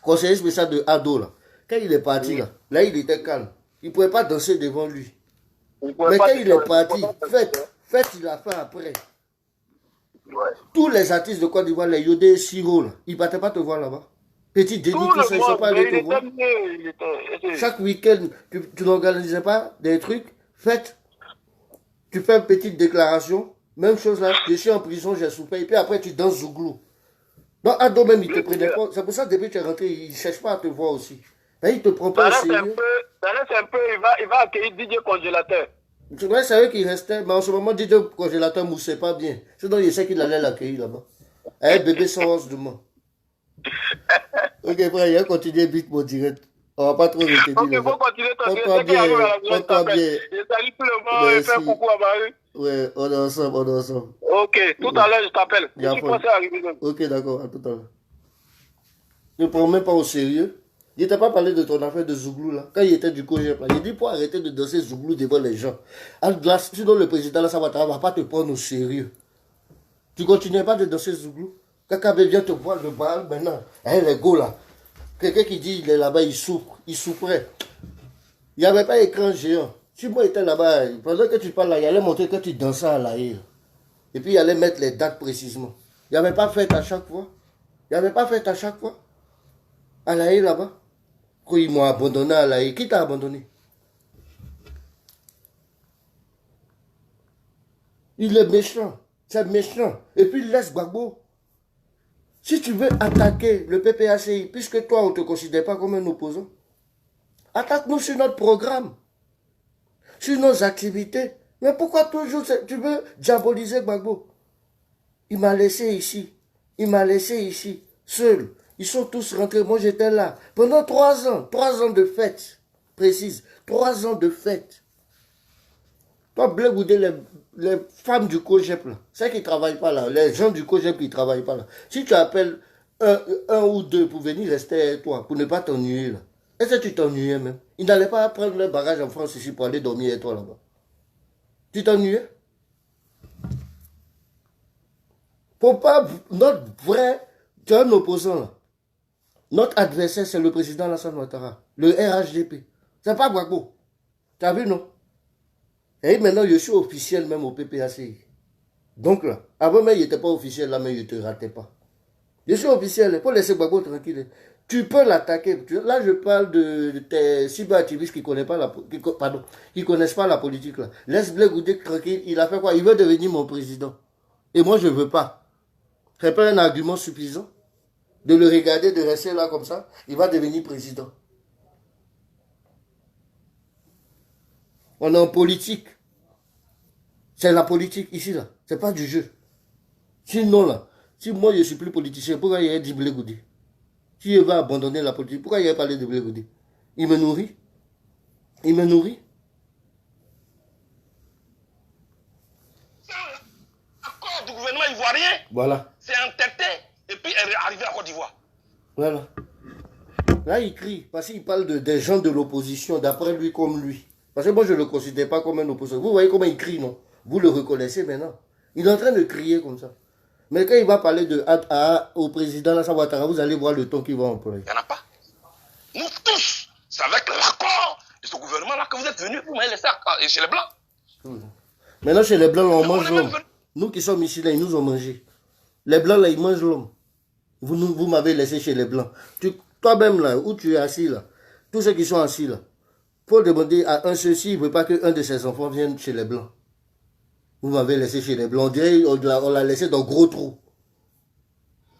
Conseiller spécial de Ado là. Quand il est parti là, il était calme. Il ne pouvait pas danser devant lui. Mais quand il est parti, fête il a fait après. Ouais. Tous les artistes de Côte d'Ivoire, les Yodé, Siro, là, ils ne partaient pas te voir là-bas. Petit Dédi, tout ça, ils ne sont pas allés te voir. Chaque week-end, tu n'organisais pas des trucs, fête. Tu fais une petite déclaration. Même chose là, je suis en prison, j'ai soupé. Et puis après, tu danses Zouglou. Donc, Ado même, il te prenait pas. C'est pour ça que depuis que tu es rentré, il ne cherche pas à te voir aussi. Là, il ne te prend pas au sérieux. Ça laisse un peu, il va accueillir DJ Congélateur. C'est vrai, c'est eux qui restaient, mais en ce moment, DJ Congélateur ne moussait pas bien. Sinon, il sait qu'il allait l'accueillir là-bas. Eh, bébé sans os de moi. Ok, frère, il va continuer vite mon direct. On va pas trop retenir. Ok, faut continuer ton direct. Porte-toi bien. Je salue tout le monde et fais coucou à Marie. Ouais, on est ensemble. Ok, tout à l'heure, je t'appelle. Je suis passé à arriver. Ok, d'accord, à tout à l'heure. Ne prends même pas au sérieux. Il n'était pas parlé de ton affaire de Zouglou là. Quand il était du Cogep là, il dit pour arrêter de danser Zouglou devant les gens. Sinon le président là, ça va pas te prendre au sérieux. Tu continues pas de danser Zouglou. Kakabe vient te voir le bal maintenant. Hein, les gars là. Quelqu'un qui dit il est là-bas, il souffre. Il souffrait. Il n'y avait pas écran géant. Si moi j'étais là-bas, pendant que tu parles là, il allait montrer que tu dansais à la haie. Et puis il allait mettre les dates précisément. Il n'y avait pas fait à chaque fois. À la haie là-bas. Quand ils m'ont abandonné à la haie. Qui t'a abandonné? Il est méchant. C'est méchant. Et puis laisse Gbagbo. Si tu veux attaquer le PPACI, puisque toi on ne te considère pas comme un opposant, attaque-nous sur notre programme. Sur nos activités. Mais pourquoi toujours tu veux diaboliser Gbagbo? Il m'a laissé ici, seul. Ils sont tous rentrés, moi j'étais là. Pendant 3 ans, 3 ans de fête, précise, 3 ans de fête. Toi, Blé Goudé, les femmes du Cogep, là, celles qui ne travaillent pas là, les gens du Cogep qui ne travaillent pas là, si tu appelles un ou deux pour venir rester avec toi, pour ne pas t'ennuyer là, est-ce que tu t'ennuyais même? Ils n'allaient pas prendre leur bagage en France ici pour aller dormir avec toi là-bas. Tu t'ennuyais? Faut pas, notre vrai, tu es un opposant là. Notre adversaire, c'est le président Alassane Ouattara, le RHDP. C'est pas Gbagbo. Tu as vu, non? Et maintenant, je suis officiel même au PPACI. Donc là, avant même, il n'était pas officiel là, mais il ne te ratait pas. Je suis officiel, il faut laisser Gbagbo tranquille. Tu peux l'attaquer. Là, je parle de tes cyberactivistes qui connaissent pas qui connaissent pas la politique là. Laisse Blé Goudé tranquille. Il a fait quoi? Il veut devenir mon président. Et moi, je veux pas. C'est pas un argument suffisant de le regarder, de rester là comme ça. Il va devenir président. On est en politique. C'est la politique ici là. C'est pas du jeu. Sinon là, si moi je suis plus politicien, pourquoi il y a dit Blé Goudé? Si il va abandonner la politique, pourquoi il a parlé de Blé Goudé? Il me nourrit. Il me nourrit. L'accord du gouvernement ivoirien, voilà. C'est entêté et puis arrivé à Côte d'Ivoire. Voilà. Là, il crie parce qu'il parle des gens de l'opposition, d'après lui comme lui. Parce que moi, je ne le considère pas comme un opposant. Vous voyez comment il crie, non? Vous le reconnaissez maintenant. Il est en train de crier comme ça. Mais quand il va parler au président Alassane Ouattara, vous allez voir le ton qu'il va employer. Il n'y en a pas. Nous tous, c'est avec l'accord de ce gouvernement-là que vous êtes venus pour me laisser chez les Blancs. Maintenant, chez les Blancs, on mange l'homme. Nous qui sommes ici, là, ils nous ont mangé. Les Blancs, là, ils mangent l'homme. Vous m'avez laissé chez les Blancs. Toi-même, là, où tu es assis, là, tous ceux qui sont assis, là, il faut demander à un ceci, il ne veut pas qu'un de ses enfants vienne chez les Blancs. Vous m'avez laissé chez les Blancs. On l'a laissé dans gros trous.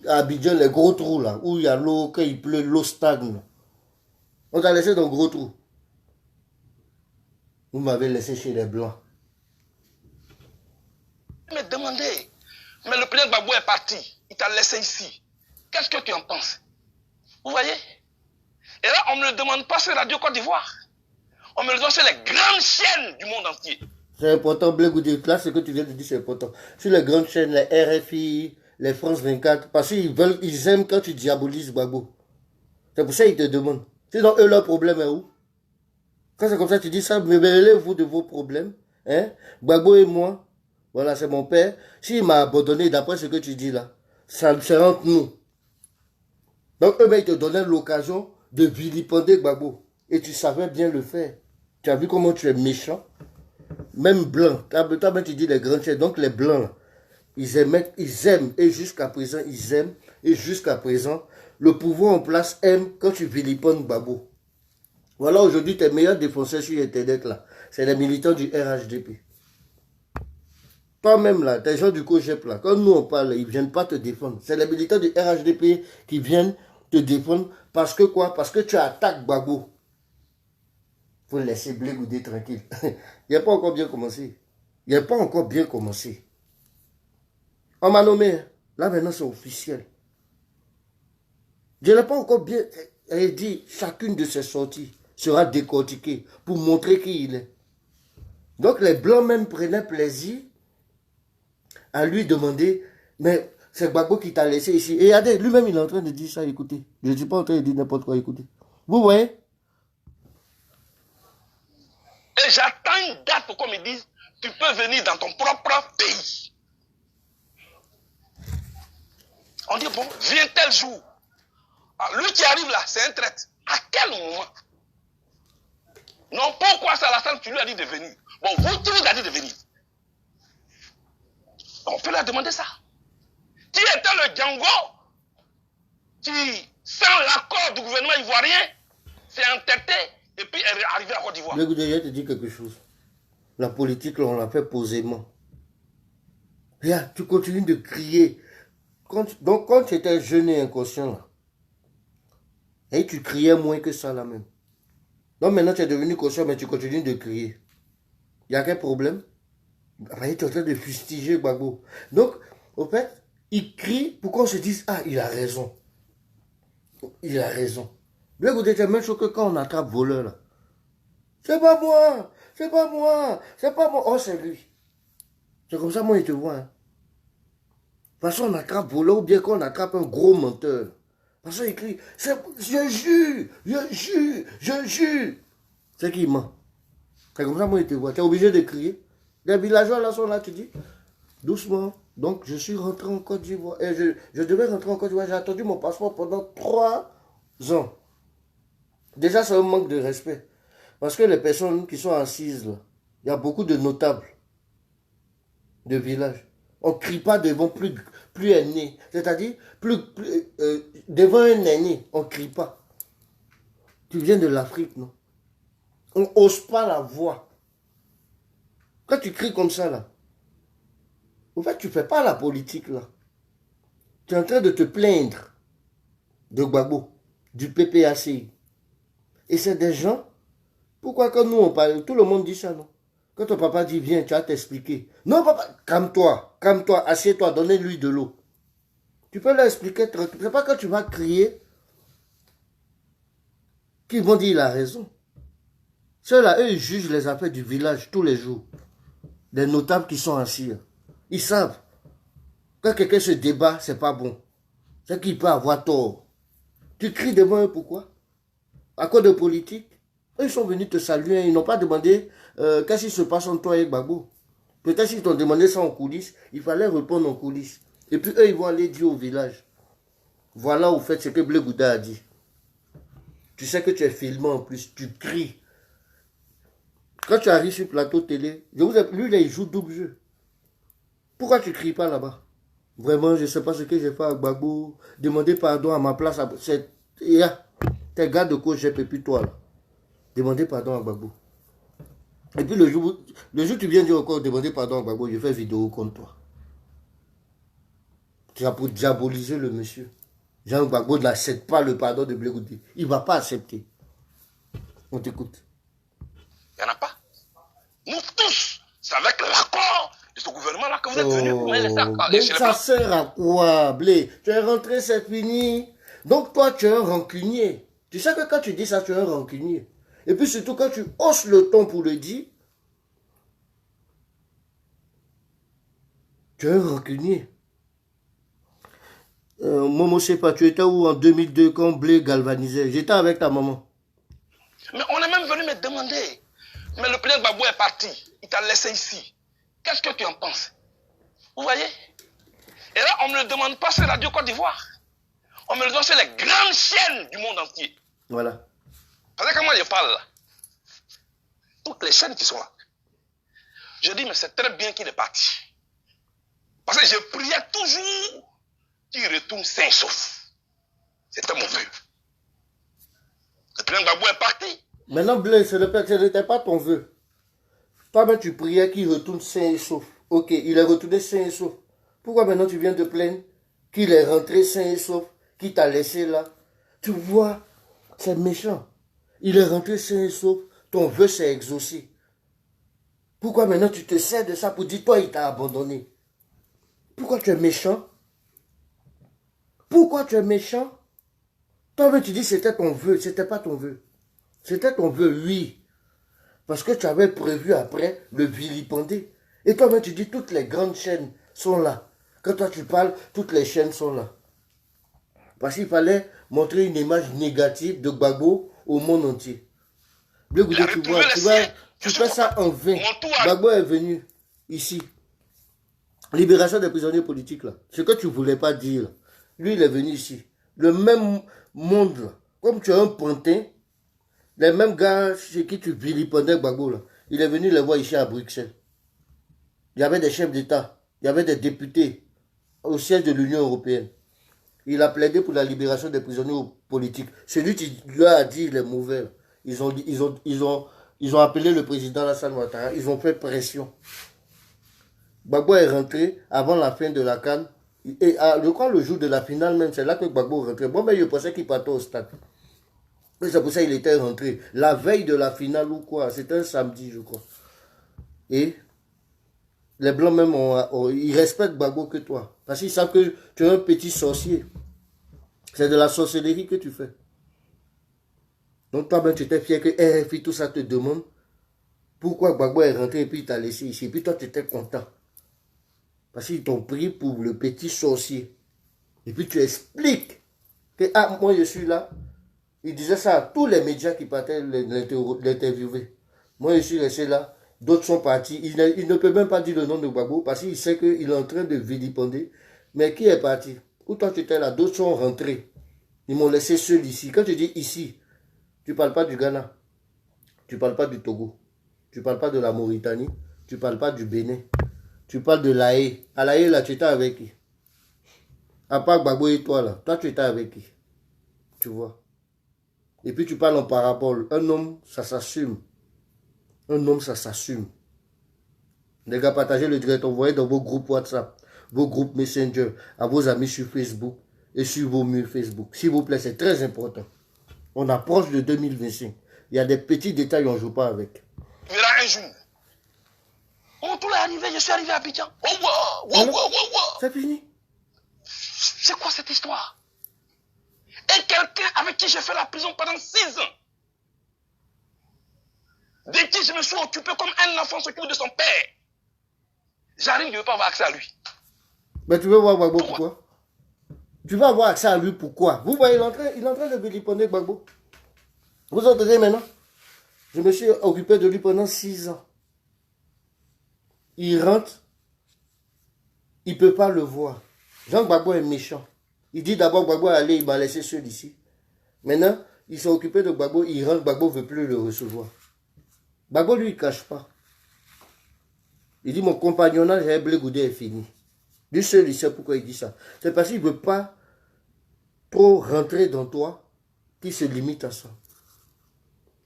À Abidjan, les gros trous, là, où il y a l'eau, quand il pleut, l'eau stagne. On t'a laissé dans gros trous. Vous m'avez laissé chez les Blancs. Mais demandez, mais le président Gbagbo est parti. Il t'a laissé ici. Qu'est-ce que tu en penses? Vous voyez? Et là, on ne me le demande pas sur Radio Côte d'Ivoire. On me le demande sur les grandes chaînes du monde entier. C'est important, Blé Goudé. Là, ce que tu viens de dire, c'est important. Sur les grandes chaînes, les RFI, les France 24, parce qu'ils aiment quand tu diabolises Gbagbo. C'est pour ça qu'ils te demandent. Sinon, eux, leur problème est où? Quand c'est comme ça, tu dis ça, mais mêlez-vous de vos problèmes. Hein? Gbagbo et moi, voilà, c'est mon père. S'il m'a abandonné, d'après ce que tu dis là, c'est entre nous. Donc, eux, ils te donnaient l'occasion de vilipender Gbagbo. Et tu savais bien le faire. Tu as vu comment tu es méchant? Même blanc. Toi-même, tu dis les grandes chaînes. Donc, les blancs, là, ils aiment. Et jusqu'à présent, ils aiment. Et jusqu'à présent, le pouvoir en place aime quand tu vilipendes Gbagbo. Voilà, aujourd'hui, tes meilleurs défenseurs sur Internet, là, c'est les militants du RHDP. Toi-même, là, tes gens du COGEP, là, quand nous on parle, ils ne viennent pas te défendre. C'est les militants du RHDP qui viennent te défendre. Parce que quoi? Parce que tu attaques Gbagbo. Il faut laisser Blé Goudé tranquille. Il n'a pas encore bien commencé. Il n'a pas encore bien commencé. On m'a nommé. Là, maintenant, c'est officiel. Je n'ai pas encore bien... Elle dit, chacune de ses sorties sera décortiquée pour montrer qui il est. Donc, les Blancs même prenaient plaisir à lui demander, mais c'est Gbagbo qui t'a laissé ici. Et regardez, lui-même, il est en train de dire ça, écoutez. Je ne suis pas en train de dire n'importe quoi, écoutez. Vous voyez? Et j'attends une date pour qu'on me dise, tu peux venir dans ton propre pays. On dit, bon, viens tel jour. Alors, lui qui arrive là, c'est un traître. À quel moment? Non, pourquoi ça la salle, tu lui as dit de venir. Bon, vous, tu lui as dit de venir. On peut leur demander ça. Qui était le Django qui, sans l'accord du gouvernement ivoirien, s'est entêté et puis est arrivé à Côte d'Ivoire. Je vais te dire quelque chose. La politique, là, on l'a fait posément. Regarde, tu continues de crier. Donc, quand tu étais jeune et inconscient, là, et tu criais moins que ça, là même. Donc, maintenant, tu es devenu conscient, mais tu continues de crier. Il y a quel problème? Tu es en train de fustiger Gbagbo. Donc, au fait, il crie pour qu'on se dise, ah, il a raison. Il a raison. Blé Goudé, c'est la même chose que quand on attrape voleur, là. C'est pas moi, c'est pas moi, c'est pas moi. Oh, c'est lui. C'est comme ça, moi, il te voit. Hein. De toute façon, on attrape voleur ou bien quand on attrape un gros menteur. De toute façon, il crie, je jure, je jure, je jure. C'est qui ment. C'est comme ça, moi, il te voit. Tu es obligé de crier. Les villageois, là, sont là, tu dis, doucement. Donc, je suis rentré en Côte d'Ivoire. Et je devais rentrer en Côte d'Ivoire. J'ai attendu mon passeport pendant 3 ans. Déjà, c'est un manque de respect. Parce que les personnes qui sont assises là, il y a beaucoup de notables de village. On ne crie pas devant plus aîné. C'est-à-dire, devant un aîné, on ne crie pas. Tu viens de l'Afrique, non? On n'ose pas la voix. Quand tu cries comme ça, là, en fait, tu ne fais pas la politique, là. Tu es en train de te plaindre de Gbagbo, du PPACI. Et c'est des gens, pourquoi quand nous on parle, tout le monde dit ça, non? Quand ton papa dit, viens, tu vas t'expliquer. Non, papa, calme-toi, assieds-toi, donnez-lui de l'eau. Tu peux leur expliquer, c'est pas quand tu vas crier qu'ils vont dire il a raison. Ceux-là, eux, ils jugent les affaires du village tous les jours. Des notables qui sont assis. Ils savent. Quand quelqu'un se débat, c'est pas bon. C'est qu'il peut avoir tort. Tu cries devant eux, pourquoi? À cause de politique. Eux, ils sont venus te saluer. Ils n'ont pas demandé qu'est-ce qui se passe entre toi et Gbagbo. Peut-être s'ils t'ont demandé ça en coulisses, il fallait répondre en coulisses. Et puis eux, ils vont aller dire au village. Voilà, au fait, ce que Blé Gouda a dit. Tu sais que tu es filmé en plus, tu cries. Quand tu arrives sur le plateau télé, lui, là, il joue double jeu. Pourquoi tu ne cries pas là-bas? Vraiment, je ne sais pas ce que j'ai fait avec Gbagbo. Demandez pardon à ma place. T'es gars de coach, j'ai plus toi là. Demandez pardon à Gbagbo. Et puis le jour où tu viens dire encore demander pardon à Gbagbo, je fais vidéo contre toi. Tu as pour diaboliser le monsieur. Jean Gbagbo n'accepte pas le pardon de Blé Gouda. Il ne va pas accepter. On t'écoute. Il n'y en a pas. Nous tous, c'est avec l'accord de ce gouvernement-là que vous êtes venus pour laisser accord. Mais ça sert à quoi, Blé? Tu es rentré, c'est fini. Donc toi, tu es un rancunier. Tu sais que quand tu dis ça, tu es un rancunier. Et puis surtout quand tu hausses le ton pour le dire, tu es un rancunier. Momo, je sais pas, tu étais où en 2002 quand Blé galvanisait? J'étais avec ta maman. Mais on est même venu me demander. Mais le président Gbagbo est parti. Il t'a laissé ici. Qu'est-ce que tu en penses? Vous voyez? Et là, on ne me le demande pas sur Radio Côte d'Ivoire. On me le demande sur les grandes chaînes du monde entier. Voilà. Parce que quand moi je parle là, toutes les chaînes qui sont là, je dis, mais c'est très bien qu'il est parti. Parce que je priais toujours qu'il retourne sain et sauf. C'était mon vœu. Le président Gbagbo est parti. Maintenant, Blé, ce n'était pas ton vœu. Toi-même, tu priais qu'il retourne sain et sauf. Ok, il est retourné sain et sauf. Pourquoi maintenant tu viens de plaindre qu'il est rentré sain et sauf, qu'il t'a laissé là? Tu vois, c'est méchant. Il est rentré sain et sauf, ton vœu s'est exaucé. Pourquoi maintenant tu te sers de ça pour dire toi il t'a abandonné? Pourquoi tu es méchant? Pourquoi tu es méchant? Toi-même tu dis c'était ton vœu, c'était pas ton vœu. C'était ton vœu, oui. Parce que tu avais prévu après le vilipender. Et toi-même tu dis toutes les grandes chaînes sont là. Quand toi tu parles, toutes les chaînes sont là. Parce qu'il fallait montrer une image négative de Gbagbo au monde entier. Blé Gouda, tu fais ça en vain. Gbagbo est venu ici. Libération des prisonniers politiques, là. Ce que tu ne voulais pas dire, là. Lui, il est venu ici. Le même monde, là. Comme tu as un pantin, les mêmes gars chez qui tu vilipendais Gbagbo, là. Il est venu les voir ici à Bruxelles. Il y avait des chefs d'État. Il y avait des députés au siège de l'Union européenne. Il a plaidé pour la libération des prisonniers politiques. Celui qui lui a dit les mauvais. Ils ont appelé le président Alassane Ouattara. Ils ont fait pression. Gbagbo est rentré avant la fin de la CAN. Et je crois le jour de la finale même, c'est là que Gbagbo est rentré. Bon, mais je pensais qu'il partait au stade. C'est pour ça qu'il était rentré. La veille de la finale ou quoi. C'était un samedi, je crois. Et les Blancs même, ils respectent Gbagbo que toi. Parce qu'ils savent que tu es un petit sorcier. C'est de la sorcellerie que tu fais. Donc toi-même, tu étais fier que RFI, tout ça te demande. Pourquoi Gbagbo est rentré et puis il t'a laissé ici. Et puis toi, tu étais content. Parce qu'ils t'ont pris pour le petit sorcier. Et puis tu expliques que, moi je suis là. Il disait ça à tous les médias qui partaient l'interviewer. Moi je suis resté là. D'autres sont partis. Il ne peut même pas dire le nom de Gbagbo parce qu'il sait qu'il est en train de vilipender. Mais qui est parti? Où toi tu étais là? D'autres sont rentrés. Ils m'ont laissé seul ici. Quand tu dis ici, tu ne parles pas du Ghana. Tu ne parles pas du Togo. Tu ne parles pas de la Mauritanie. Tu ne parles pas du Bénin. Tu parles de l'AE. À l'AE, là, tu étais avec qui? À part Gbagbo et toi, là. Toi, tu étais avec qui? Tu vois. Et puis, tu parles en parabole. Un homme, ça s'assume. Un homme, ça s'assume. Les gars, partagez le direct. Envoyez dans vos groupes WhatsApp, vos groupes Messenger, à vos amis sur Facebook et sur vos murs Facebook. S'il vous plaît, c'est très important. On approche de 2025. Il y a des petits détails, on ne joue pas avec. Il y aura un jour. Oh, tout est arrivé, je suis arrivé à Abidjan. Oh, wow. C'est fini. C'est quoi cette histoire? Et quelqu'un avec qui j'ai fait la prison pendant 6 ans, de qui je me suis occupé comme un enfant s'occupe de son père. J'arrive, je ne veux pas avoir accès à lui. Mais tu veux voir Gbagbo pourquoi? Tu vas avoir accès à lui pourquoi? Vous voyez, il est en train de béliponner Gbagbo. Vous entendez maintenant? Je me suis occupé de lui pendant 6 ans. Il rentre, il ne peut pas le voir. Jean Gbagbo est méchant. Il dit d'abord Gbagbo allait, il m'a laissé seul ici. Maintenant, il s'est occupé de Gbagbo, il rentre, Gbagbo ne veut plus le recevoir. Gbagbo, lui, il ne cache pas. Il dit mon compagnonnage avec Blé Goudé est fini. Lui seul, il sait pourquoi il dit ça. C'est parce qu'il ne veut pas trop rentrer dans toi qu'il se limite à ça.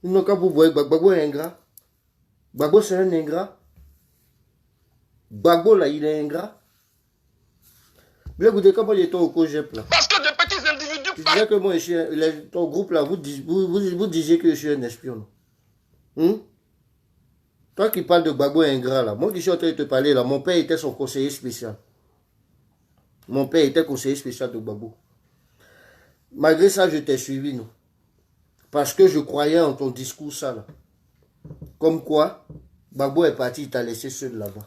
Sinon, quand vous voyez Gbagbo est ingrat, Gbagbo c'est un ingrat. Gbagbo là, il est ingrat. Blé Goudé, comment il était au COGEP là? Parce que de petits individus Tu disais que moi, ton groupe là, vous disiez que je suis un espion. Toi qui parles de Gbagbo ingrat là, moi qui suis en train de te parler là, mon père était son conseiller spécial. Mon père était conseiller spécial de Gbagbo. Malgré ça, je t'ai suivi, non? Parce que je croyais en ton discours ça là. Comme quoi, Gbagbo est parti, il t'a laissé seul là-bas.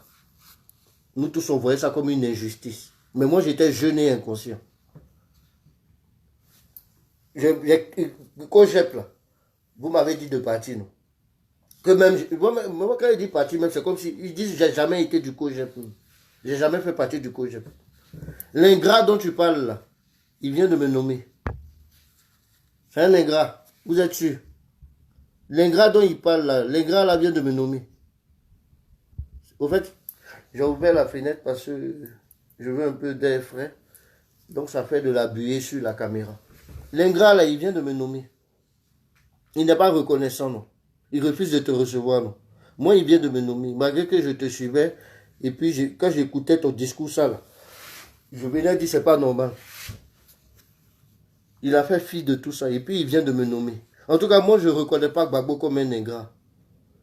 Nous tous on voyait ça comme une injustice. Mais moi j'étais jeune et inconscient. Quand j'ai là, vous m'avez dit de partir, non? Que même, moi quand il dit partir, même c'est comme si, ils disent j'ai jamais été du COGEP. J'ai jamais fait partie du COGEP. L'ingrat dont tu parles là, il vient de me nommer. C'est un ingrat, vous êtes sûr? L'ingrat dont il parle là, l'ingrat là vient de me nommer. Au fait, j'ai ouvert la fenêtre parce que je veux un peu d'air frais. Donc ça fait de la buée sur la caméra. L'ingrat là, il vient de me nommer. Il n'est pas reconnaissant, non. Il refuse de te recevoir, non. Moi, il vient de me nommer. Malgré que je te suivais, et puis quand j'écoutais ton discours, ça, là, je venais dire, c'est pas normal. Il a fait fi de tout ça, et puis il vient de me nommer. En tout cas, moi, je ne reconnais pas Gbagbo comme un ingrat.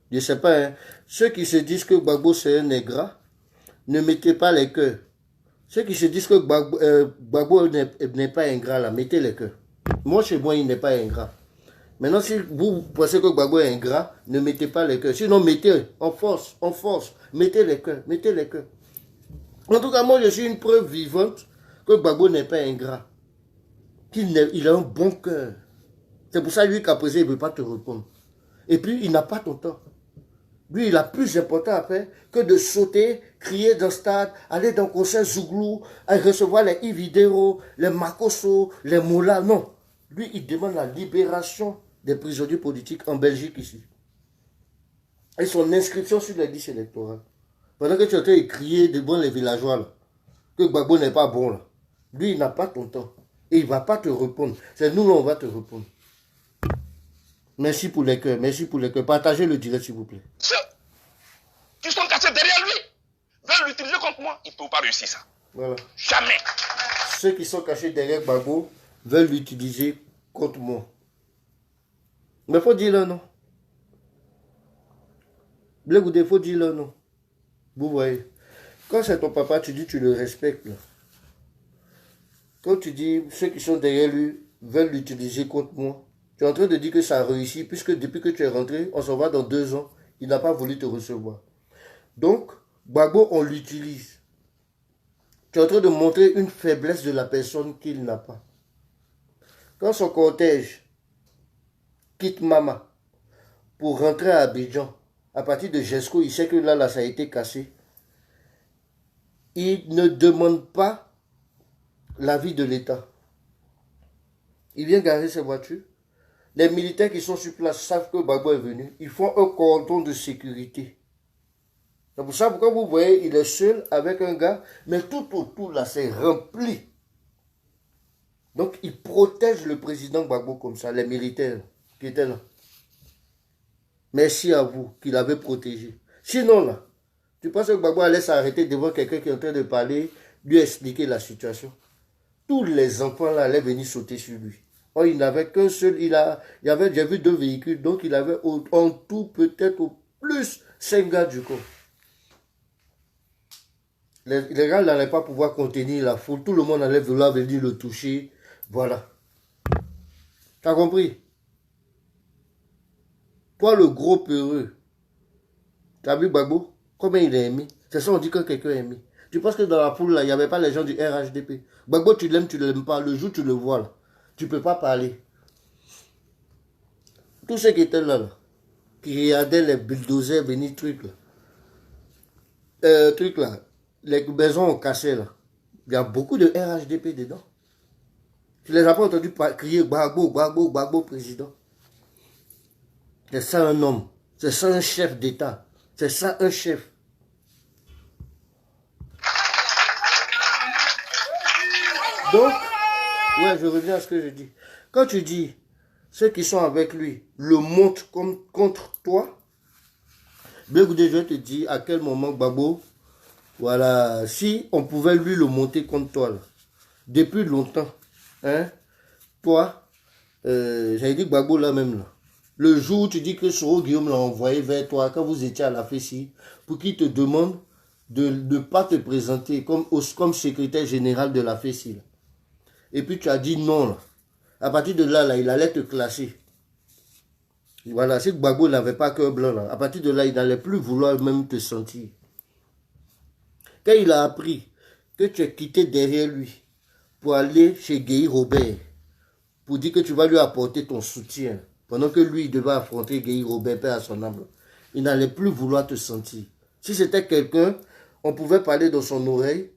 Je ne sais pas, hein. Ceux qui se disent que Gbagbo, c'est un ingrat, ne mettez pas les cœurs. Ceux qui se disent que Gbagbo n'est pas ingrat, là, mettez les cœurs. Moi, chez moi, il n'est pas ingrat. Maintenant, si vous pensez que Gbagbo est ingrat, ne mettez pas les cœurs. Sinon, mettez en force, mettez les cœurs, mettez les cœurs. En tout cas, moi, je suis une preuve vivante que Gbagbo n'est pas ingrat. Il a un bon cœur. C'est pour ça, lui, qu'à présent, il ne veut pas te répondre. Et puis, il n'a pas ton temps. Lui, il a plus important à faire que de sauter, crier dans le stade, aller dans le concert Zouglou, recevoir les Ividero, les Makosso, les Moula. Non. Lui, il demande la libération des prisonniers politiques en Belgique ici. Et son inscription sur les listes électorales. Pendant que tu es en train de crier devant les villageois, là, que Gbagbo n'est pas bon, là. Lui, il n'a pas ton temps. Et il ne va pas te répondre. C'est nous, là, on va te répondre. Merci pour les cœurs, merci pour les cœurs. Partagez le direct, s'il vous plaît. Ceux qui sont cachés derrière lui veulent l'utiliser contre moi. Ils ne peuvent pas réussir ça. Voilà. Jamais. Ceux qui sont cachés derrière Gbagbo veulent l'utiliser contre moi. Mais il faut dire là, non. Blé Goudé, il faut dire là, non. Vous voyez. Quand c'est ton papa, tu dis tu le respectes. Là. Quand tu dis ceux qui sont derrière lui veulent l'utiliser contre moi, tu es en train de dire que ça a réussi, puisque depuis que tu es rentré, on s'en va dans 2 ans, il n'a pas voulu te recevoir. Donc, Gbagbo, on l'utilise. Tu es en train de montrer une faiblesse de la personne qu'il n'a pas. Quand son cortège quitte Mama pour rentrer à Abidjan, à partir de Jesco, il sait que là, ça a été cassé. Il ne demande pas l'avis de l'État. Il vient garer ses voitures. Les militaires qui sont sur place savent que Gbagbo est venu. Ils font un cordon de sécurité. C'est pour ça pourquoi vous voyez, il est seul avec un gars, mais tout autour là, c'est rempli. Donc, il protège le président Gbagbo comme ça, les militaires qui étaient là. Merci à vous qui l'avez protégé. Sinon là, tu penses que Gbagbo allait s'arrêter devant quelqu'un qui est en train de parler, lui expliquer la situation? Tous les enfants là allaient venir sauter sur lui. Oh, il n'avait qu'un seul, j'ai vu 2 véhicules, donc il avait en tout peut-être au plus 5 gars du corps. Les gars n'allaient pas pouvoir contenir la foule, tout le monde allait vouloir venir le toucher, voilà. Tu as compris? Toi le gros peureux, tu as vu Gbagbo? Combien il est aimé? C'est ça on dit que quelqu'un est aimé. Tu penses que dans la foule là, il n'y avait pas les gens du RHDP? Gbagbo tu l'aimes pas, le jour tu le vois là. Tu ne peux pas parler. Tous ceux qui étaient là, qui regardaient les bulldozers venir trucs là, les maisons ont cassé là. Il y a beaucoup de RHDP dedans. Tu les as pas entendus crier Gbagbo, Gbagbo, Gbagbo président. C'est ça un homme. C'est ça un chef d'État. C'est ça un chef. Donc, ouais, je reviens à ce que je dis. Quand tu dis, ceux qui sont avec lui le montent contre toi, bien écoutez, je te dis à quel moment Gbagbo, voilà, si on pouvait lui le monter contre toi, là, depuis longtemps, hein, toi, j'avais dit Gbagbo là même, là, le jour où tu dis que Soro Guillaume l'a envoyé vers toi, quand vous étiez à la FECI, pour qu'il te demande de ne pas te présenter comme secrétaire général de la FECI, là. Et puis tu as dit non, là. À partir de là, il allait te classer. Et voilà, si Gbagbo n'avait pas cœur blanc, là, à partir de là, il n'allait plus vouloir même te sentir. Quand il a appris que tu es quitté derrière lui pour aller chez Guy Robert, pour dire que tu vas lui apporter ton soutien, pendant que lui, il devait affronter Guy Robert, père à son âme, il n'allait plus vouloir te sentir. Si c'était quelqu'un, on pouvait parler dans son oreille.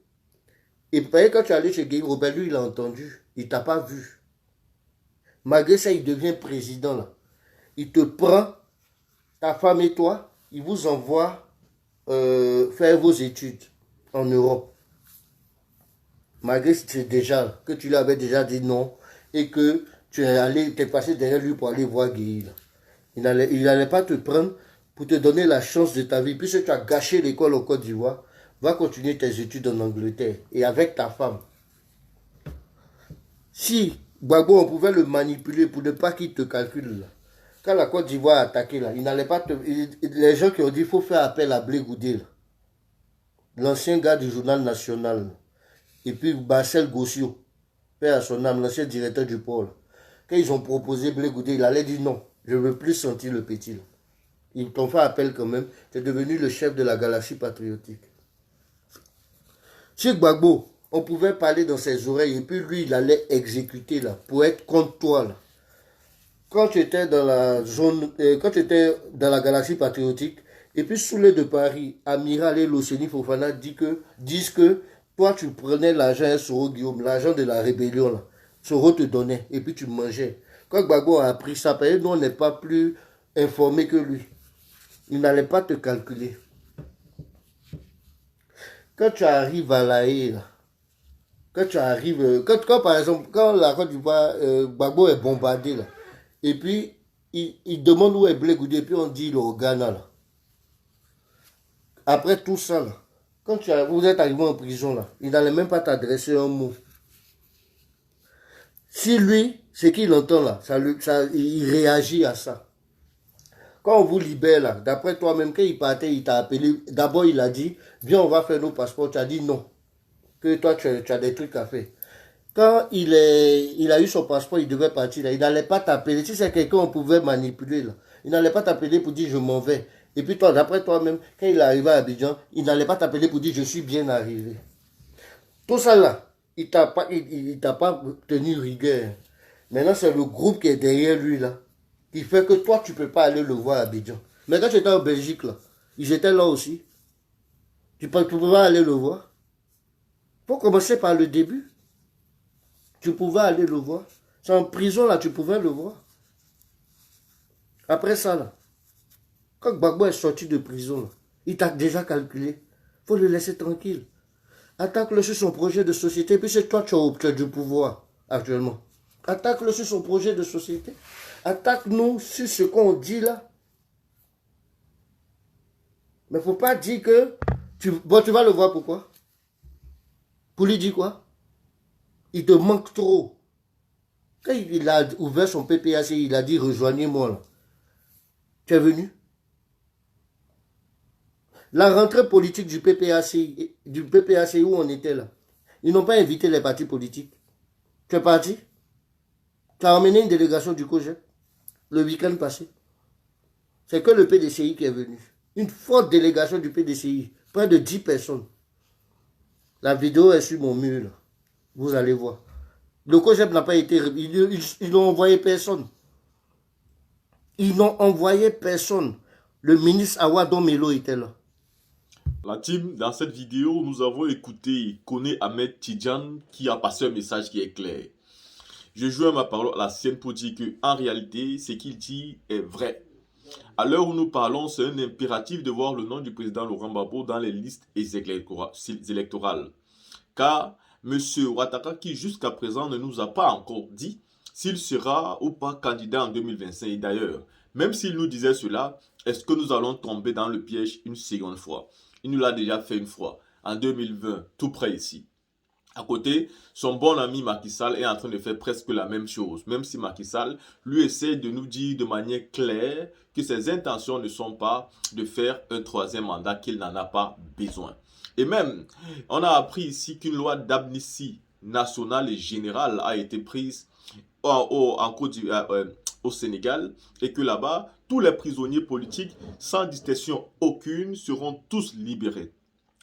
Et quand tu es allé chez Guy Robert, lui, il a entendu. Il ne t'a pas vu. Malgré ça, il devient président, là. Il te prend, ta femme et toi, il vous envoie faire vos études en Europe. Malgré que tu lui avais déjà dit non et que tu es passé derrière lui pour aller voir Guy. Il n'allait pas te prendre pour te donner la chance de ta vie. Puisque tu as gâché l'école au Côte d'Ivoire, va continuer tes études en Angleterre et avec ta femme. Si Gbagbo, on pouvait le manipuler pour ne pas qu'il te calcule, là. Quand la Côte d'Ivoire a attaqué, là, il n'allait pas te... Les gens qui ont dit qu'il faut faire appel à Blé Goudé, l'ancien gars du journal national, là. Et puis Marcel Gossio, père à son âme, l'ancien directeur du pôle. Quand ils ont proposé Blé Goudé, il allait dire non, je ne veux plus sentir le petit, là. Ils t'ont fait appel quand même, tu es devenu le chef de la galaxie patriotique. Si Gbagbo, on pouvait parler dans ses oreilles et puis lui, il allait exécuter là, pour être contre toi là. Quand tu étais dans la zone, quand tu étais dans la galaxie patriotique, et puis Soulé de Paris, Amiral et Loseni Fofana disent que toi tu prenais l'argent Soro Guillaume, l'argent de la rébellion là. Soro te donnait et puis tu mangeais. Quand Gbagbo a appris ça, nous on n'est pas plus informé que lui. Il n'allait pas te calculer. Quand tu arrives à La Haye, là, quand tu arrives, quand par exemple, quand la Côte d'Ivoire, Gbagbo est bombardé, là, et puis il demande où est Blé Goudé, et puis on dit il est au Ghana, là. Après tout ça, là, quand vous êtes arrivé en prison, là, il n'allait même pas t'adresser un mot. Si lui, ce qu'il entend là, il réagit à ça. Quand on vous libère là, d'après toi-même, quand il partait, il t'a appelé. D'abord, il a dit, viens, on va faire nos passeports. Tu as dit non. Que toi, tu as des trucs à faire. Quand il a eu son passeport, il devait partir là. Il n'allait pas t'appeler. Si c'est quelqu'un, on pouvait manipuler là. Il n'allait pas t'appeler pour dire je m'en vais. Et puis toi, d'après toi-même, quand il est arrivé à Abidjan, il n'allait pas t'appeler pour dire je suis bien arrivé. Tout ça là, il t'a pas tenu rigueur. Maintenant, c'est le groupe qui est derrière lui là. Il fait que toi, tu ne peux pas aller le voir à Abidjan. Mais quand tu étais en Belgique, là, ils étaient là aussi. Tu ne pouvais pas aller le voir. Il faut commencer par le début. Tu pouvais aller le voir. C'est en prison, là, tu pouvais le voir. Après ça, là, quand Gbagbo est sorti de prison, là, Il t'a déjà calculé. Il faut le laisser tranquille. Attaque-le sur son projet de société, puis c'est toi qui as du pouvoir actuellement. Attaque-le sur son projet de société. Attaque-nous sur ce qu'on dit là. Mais il ne faut pas dire que... tu vas le voir pourquoi. Pour lui dire quoi? Il te manque trop. Quand il a ouvert son PPAC, il a dit rejoignez-moi là. Tu es venu? La rentrée politique du PPAC où on était là, ils n'ont pas invité les partis politiques. Tu es parti? Tu as emmené une délégation du COJEP le week-end passé. C'est que le PDCI qui est venu. Une forte délégation du PDCI. Près de 10 personnes. La vidéo est sur mon mur là. Vous allez voir. Le COJEP n'a pas été... Ils n'ont envoyé personne. Ils n'ont envoyé personne. Le ministre Awadon Melo était là. La team, dans cette vidéo, nous avons écouté Kone Ahmed Tidjane qui a passé un message qui est clair. Je joue ma parole à la sienne pour dire qu'en réalité, ce qu'il dit est vrai. À l'heure où nous parlons, c'est un impératif de voir le nom du président Laurent Gbagbo dans les listes électorales. Car M. Ouattara, qui jusqu'à présent ne nous a pas encore dit s'il sera ou pas candidat en 2025. Et d'ailleurs, même s'il nous disait cela, est-ce que nous allons tomber dans le piège une seconde fois? Il nous l'a déjà fait une fois, en 2020, tout près ici. À côté, son bon ami Macky Sall est en train de faire presque la même chose. Même si Macky Sall lui essaie de nous dire de manière claire que ses intentions ne sont pas de faire un troisième mandat, qu'il n'en a pas besoin. Et même, on a appris ici qu'une loi d'amnistie nationale et générale a été prise au Sénégal et que là-bas, tous les prisonniers politiques, sans distinction aucune, seront tous libérés.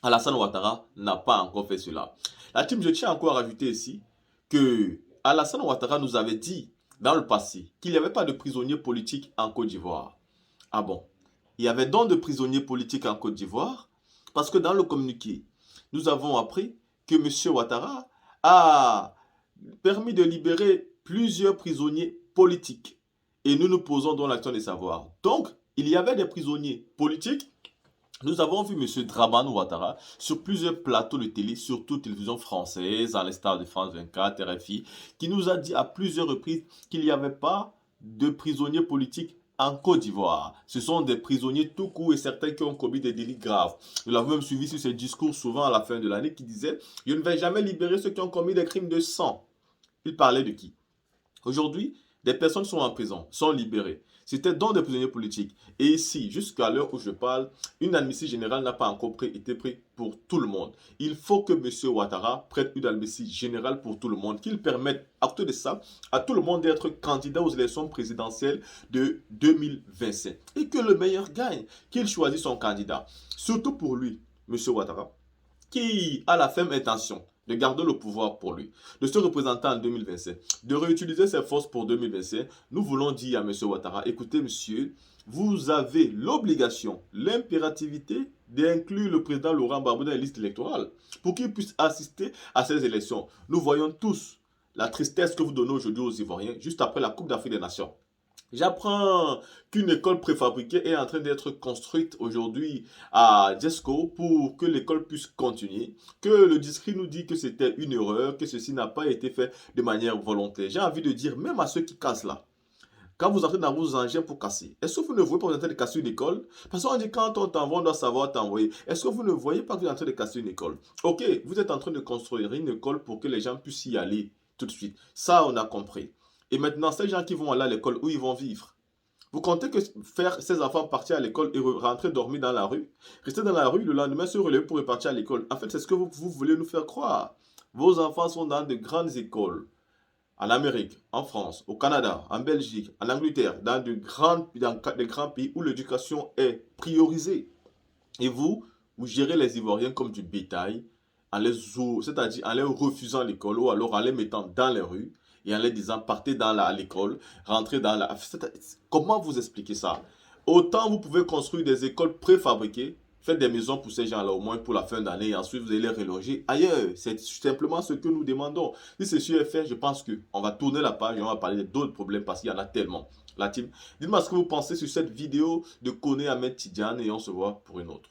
Alassane Ouattara n'a pas encore fait cela. La team, je tiens encore à rajouter ici que Alassane Ouattara nous avait dit dans le passé qu'il n'y avait pas de prisonniers politiques en Côte d'Ivoire. Ah bon? Il y avait donc de prisonniers politiques en Côte d'Ivoire parce que dans le communiqué, nous avons appris que M. Ouattara a permis de libérer plusieurs prisonniers politiques. Et nous nous posons donc la question de savoir. Donc, il y avait des prisonniers politiques. Nous avons vu M. Dramane Ouattara sur plusieurs plateaux de télé, surtout télévision française, à l'instar de France 24, RFI, qui nous a dit à plusieurs reprises qu'il n'y avait pas de prisonniers politiques en Côte d'Ivoire. Ce sont des prisonniers tout court et certains qui ont commis des délits graves. Nous l'avons même suivi sur ses discours souvent à la fin de l'année qui disait « Je ne vais jamais libérer ceux qui ont commis des crimes de sang ». Il parlait de qui? Aujourd'hui, des personnes sont en prison, sont libérées. C'était donc des prisonniers politiques. Et ici, jusqu'à l'heure où je parle, une amnistie générale n'a pas encore été prise pour tout le monde. Il faut que M. Ouattara prenne une amnistie générale pour tout le monde, qu'il permette, à côté de ça, à tout le monde d'être candidat aux élections présidentielles de 2025. Et que le meilleur gagne, qu'il choisisse son candidat. Surtout pour lui, M. Ouattara, qui a la ferme intention de garder le pouvoir pour lui, de se représenter en 2025, de réutiliser ses forces pour 2025, nous voulons dire à M. Ouattara, écoutez monsieur, vous avez l'obligation, l'impérativité d'inclure le président Laurent Gbagbo dans les listes électorales pour qu'il puisse assister à ces élections. Nous voyons tous la tristesse que vous donnez aujourd'hui aux Ivoiriens juste après la Coupe d'Afrique des Nations. J'apprends qu'une école préfabriquée est en train d'être construite aujourd'hui à Jesco pour que l'école puisse continuer, que le district nous dit que c'était une erreur, que ceci n'a pas été fait de manière volontaire. J'ai envie de dire, même à ceux qui cassent là, quand vous entrez dans vos engins pour casser, est-ce que vous ne voyez pas que vous êtes en train de casser une école? Parce qu'on dit quand on t'envoie, on doit savoir t'envoyer. Est-ce que vous ne voyez pas que vous êtes en train de casser une école? Ok, vous êtes en train de construire une école pour que les gens puissent y aller tout de suite. Ça, on a compris. Et maintenant, ces gens qui vont aller à l'école, où ils vont vivre? Vous comptez que faire ces enfants partir à l'école et rentrer dormir dans la rue, rester dans la rue, le lendemain se relever pour repartir à l'école. En fait, c'est ce que vous voulez nous faire croire. Vos enfants sont dans de grandes écoles. En Amérique, en France, au Canada, en Belgique, en Angleterre, dans des grands pays où l'éducation est priorisée. Et vous gérez les Ivoiriens comme du bétail, c'est-à-dire en leur refusant l'école ou alors en les mettant dans les rues et en leur disant partez à l'école, rentrez dans la... Comment vous expliquez ça? Autant vous pouvez construire des écoles préfabriquées, faites des maisons pour ces gens-là au moins pour la fin d'année et ensuite vous allez les reloger ailleurs. C'est simplement ce que nous demandons. Si ceci est fait, je pense qu'on va tourner la page et on va parler d'autres problèmes parce qu'il y en a tellement. La team, dites-moi ce que vous pensez sur cette vidéo de Kone Ahmed Tidjane et on se voit pour une autre.